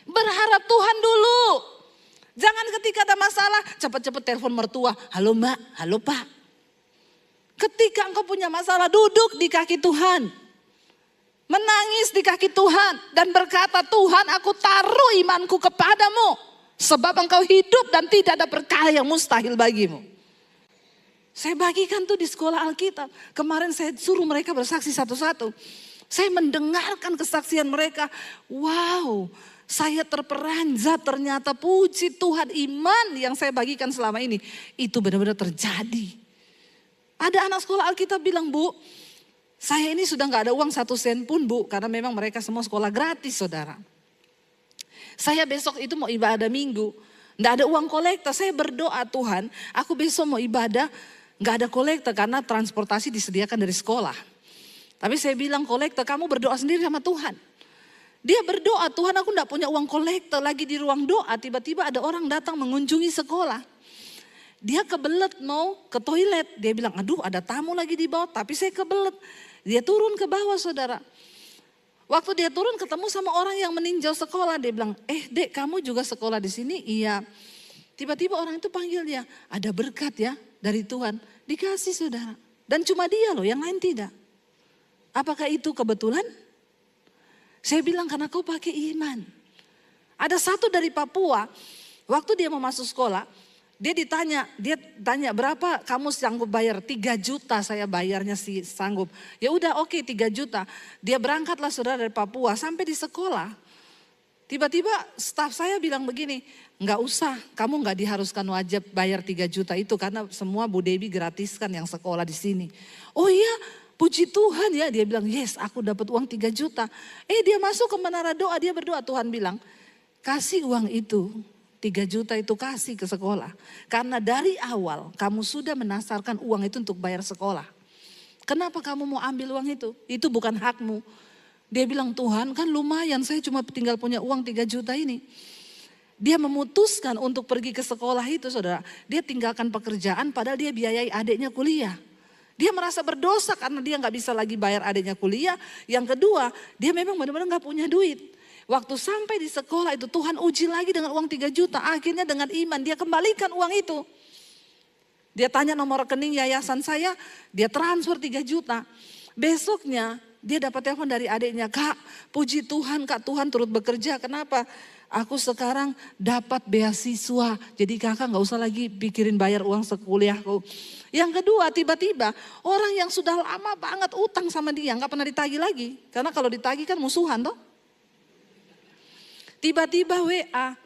Berharap Tuhan dulu. Jangan ketika ada masalah, cepat-cepat telepon mertua. Halo mbak, halo pak. Ketika engkau punya masalah, duduk di kaki Tuhan. Menangis di kaki Tuhan. Dan berkata, Tuhan aku taruh imanku kepadamu. Sebab engkau hidup dan tidak ada perkara yang mustahil bagimu. Saya bagikan tuh di sekolah Alkitab. Kemarin saya suruh mereka bersaksi satu-satu. Saya mendengarkan kesaksian mereka. Wow, saya terperanjat ternyata puji Tuhan iman yang saya bagikan selama ini. Itu benar-benar terjadi. Ada anak sekolah Alkitab bilang, Bu, saya ini sudah gak ada uang 1 sen pun Bu. Karena memang mereka semua sekolah gratis saudara. Saya besok itu mau ibadah minggu. Gak ada uang kolektor, saya berdoa Tuhan. Aku besok mau ibadah, gak ada kolektor karena transportasi disediakan dari sekolah. Tapi saya bilang kolektor, kamu berdoa sendiri sama Tuhan. Dia berdoa, Tuhan aku gak punya uang kolektor. Lagi di ruang doa, tiba-tiba ada orang datang mengunjungi sekolah. Dia kebelet mau ke toilet. Dia bilang, aduh ada tamu lagi di bawah. Tapi saya kebelet. Dia turun ke bawah saudara. Waktu dia turun ketemu sama orang yang meninjau sekolah. Dia bilang, dek kamu juga sekolah di sini? Iya. Tiba-tiba orang itu panggil dia. Ada berkat ya dari Tuhan. Dikasih saudara. Dan cuma dia loh, yang lain tidak. Apakah itu kebetulan? Saya bilang karena kau pakai iman. Ada satu dari Papua. Waktu dia mau masuk sekolah. Dia tanya berapa kamu sanggup bayar? 3 juta saya bayarnya sih sanggup. Ya udah oke 3 juta. Dia berangkatlah saudara dari Papua sampai di sekolah. Tiba-tiba staf saya bilang begini, nggak usah kamu nggak diharuskan wajib bayar 3 juta itu karena semua Bu Debbie gratiskan yang sekolah di sini. Oh iya puji Tuhan ya, dia bilang yes aku dapat uang 3 juta. Dia masuk ke menara doa, dia berdoa, Tuhan bilang kasih uang itu 3 juta itu kasih ke sekolah. Karena dari awal kamu sudah menasarkan uang itu untuk bayar sekolah. Kenapa kamu mau ambil uang itu? Itu bukan hakmu. Dia bilang Tuhan kan lumayan saya cuma tinggal punya uang 3 juta ini. Dia memutuskan untuk pergi ke sekolah itu saudara. Dia tinggalkan pekerjaan padahal dia biayai adiknya kuliah. Dia merasa berdosa karena dia gak bisa lagi bayar adiknya kuliah. Yang kedua dia memang benar-benar gak punya duit. Waktu sampai di sekolah itu Tuhan uji lagi dengan uang 3 juta. Akhirnya dengan iman dia kembalikan uang itu. Dia tanya nomor rekening yayasan saya, dia transfer 3 juta. Besoknya dia dapat telepon dari adiknya, Kak puji Tuhan Kak, Tuhan turut bekerja. Kenapa? Aku sekarang dapat beasiswa, jadi kakak gak usah lagi pikirin bayar uang sekuliahku. Yang kedua tiba-tiba orang yang sudah lama banget utang sama dia gak pernah ditagih lagi. Karena kalau ditagih kan musuhan toh. Tiba-tiba WA,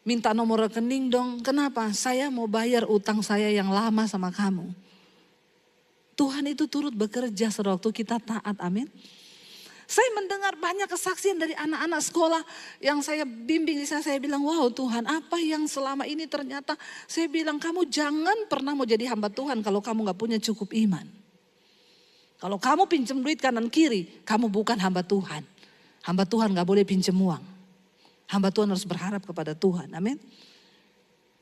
minta nomor rekening dong. Kenapa? Saya mau bayar utang saya yang lama sama kamu. Tuhan itu turut bekerja sewaktu kita taat, amin. Saya mendengar banyak kesaksian dari anak-anak sekolah yang saya bimbing. Saya bilang, wow Tuhan apa yang selama ini ternyata. Saya bilang kamu jangan pernah mau jadi hamba Tuhan kalau kamu gak punya cukup iman. Kalau kamu pinjam duit kanan kiri, kamu bukan hamba Tuhan. Hamba Tuhan gak boleh pinjam uang. Hamba Tuhan harus berharap kepada Tuhan, amin.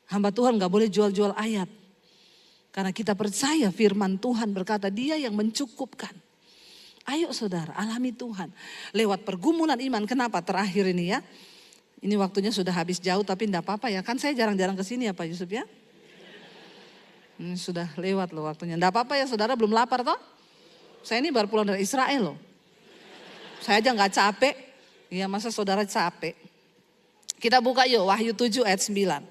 Hamba Tuhan gak boleh jual-jual ayat. Karena kita percaya firman Tuhan berkata dia yang mencukupkan. Ayo saudara alami Tuhan. Lewat pergumulan iman. Kenapa terakhir ini ya. Ini waktunya sudah habis jauh tapi enggak apa-apa ya. Kan saya jarang-jarang kesini ya Pak Yusuf ya. Ini sudah lewat loh waktunya. Enggak apa-apa ya saudara, belum lapar toh. Saya ini baru pulang dari Israel loh. Saya aja gak capek. Ya masa saudara capek. Kita buka yuk Wahyu 7 ayat 9.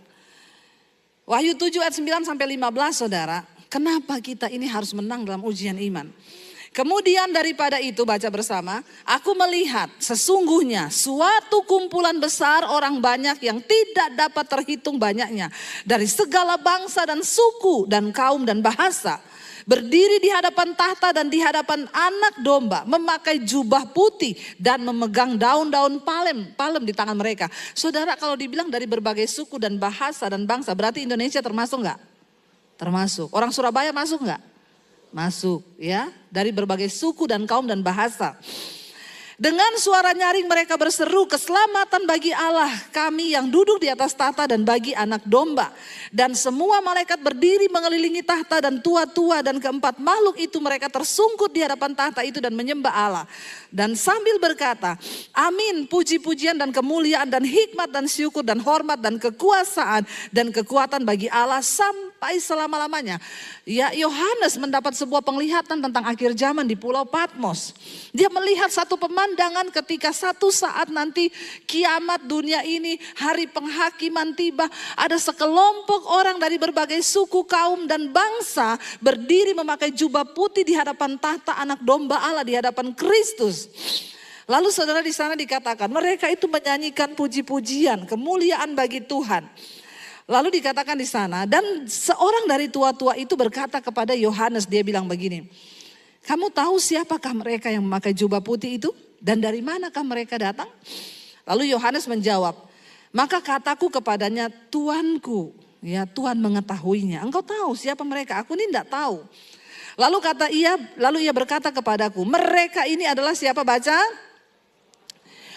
Wahyu 7 ayat 9 sampai 15 saudara. Kenapa kita ini harus menang dalam ujian iman? Kemudian daripada itu baca bersama. Aku melihat sesungguhnya suatu kumpulan besar orang banyak yang tidak dapat terhitung banyaknya. Dari segala bangsa dan suku dan kaum dan bahasa. Berdiri di hadapan tahta dan di hadapan anak domba. Memakai jubah putih dan memegang daun-daun palem di tangan mereka. Saudara kalau dibilang dari berbagai suku dan bahasa dan bangsa. Berarti Indonesia termasuk enggak? Termasuk. Orang Surabaya masuk enggak? Masuk ya. Dari berbagai suku dan kaum dan bahasa. Dengan suara nyaring mereka berseru, keselamatan bagi Allah kami yang duduk di atas tahta dan bagi anak domba. Dan semua malaikat berdiri mengelilingi tahta dan tua-tua dan keempat makhluk itu mereka tersungkur di hadapan tahta itu dan menyembah Allah. Dan sambil berkata, amin, puji-pujian dan kemuliaan dan hikmat dan syukur dan hormat dan kekuasaan dan kekuatan bagi Allah sampai selama-lamanya. Ya, Yohanes mendapat sebuah penglihatan tentang akhir zaman di Pulau Patmos. Dia melihat satu pemandangan ketika satu saat nanti kiamat dunia ini, hari penghakiman tiba. Ada sekelompok orang dari berbagai suku, kaum dan bangsa berdiri memakai jubah putih di hadapan tahta anak domba Allah, di hadapan Kristus. Lalu saudara di sana dikatakan mereka itu menyanyikan puji-pujian, kemuliaan bagi Tuhan. Lalu dikatakan di sana dan seorang dari tua-tua itu berkata kepada Yohanes, dia bilang begini, kamu tahu siapakah mereka yang memakai jubah putih itu dan dari manakah mereka datang? Lalu Yohanes menjawab, maka kataku kepadanya, Tuanku, ya Tuhan mengetahuinya. Engkau tahu siapa mereka? Aku ini tidak tahu. Lalu ia berkata kepadaku, mereka ini adalah siapa? Baca.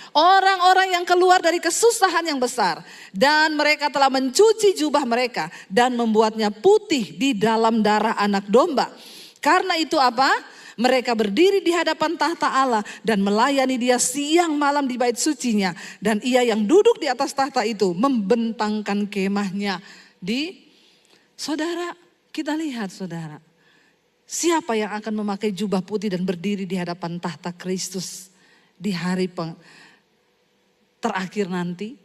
Orang-orang yang keluar dari kesusahan yang besar. Dan mereka telah mencuci jubah mereka. Dan membuatnya putih di dalam darah anak domba. Karena itu apa? Mereka berdiri di hadapan tahta Allah. Dan melayani dia siang malam di bait sucinya. Dan ia yang duduk di atas tahta itu membentangkan kemahnya. Saudara, kita lihat saudara. Siapa yang akan memakai jubah putih dan berdiri di hadapan tahta Kristus di hari terakhir nanti?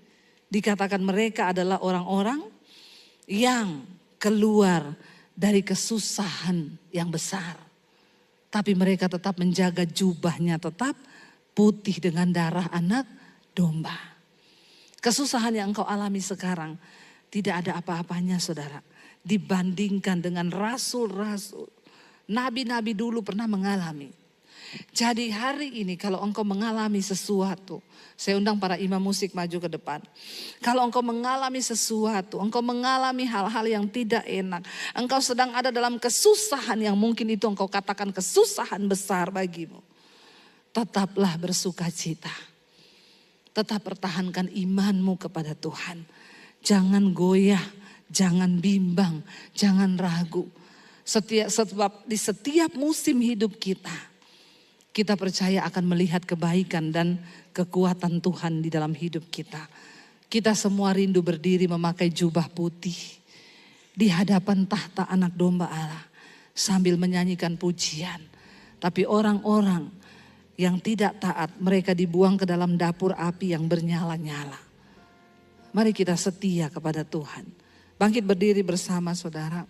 Dikatakan mereka adalah orang-orang yang keluar dari kesusahan yang besar. Tapi mereka tetap menjaga jubahnya tetap putih dengan darah anak domba. Kesusahan yang engkau alami sekarang tidak ada apa-apanya saudara. Dibandingkan dengan rasul-rasul. Nabi-nabi dulu pernah mengalami. Jadi hari ini kalau engkau mengalami sesuatu, saya undang para imam musik maju ke depan. Kalau engkau mengalami sesuatu, engkau mengalami hal-hal yang tidak enak, engkau sedang ada dalam kesusahan yang mungkin itu engkau katakan kesusahan besar bagimu. Tetaplah bersuka cita. Tetap pertahankan imanmu kepada Tuhan. Jangan goyah, jangan bimbang, jangan ragu. Sebab di setiap musim hidup kita percaya akan melihat kebaikan dan kekuatan Tuhan di dalam hidup kita. Kita semua rindu berdiri memakai jubah putih di hadapan tahta anak domba Allah sambil menyanyikan pujian. Tapi orang-orang yang tidak taat, mereka dibuang ke dalam dapur api yang bernyala-nyala. Mari kita setia kepada Tuhan. Bangkit berdiri bersama saudara.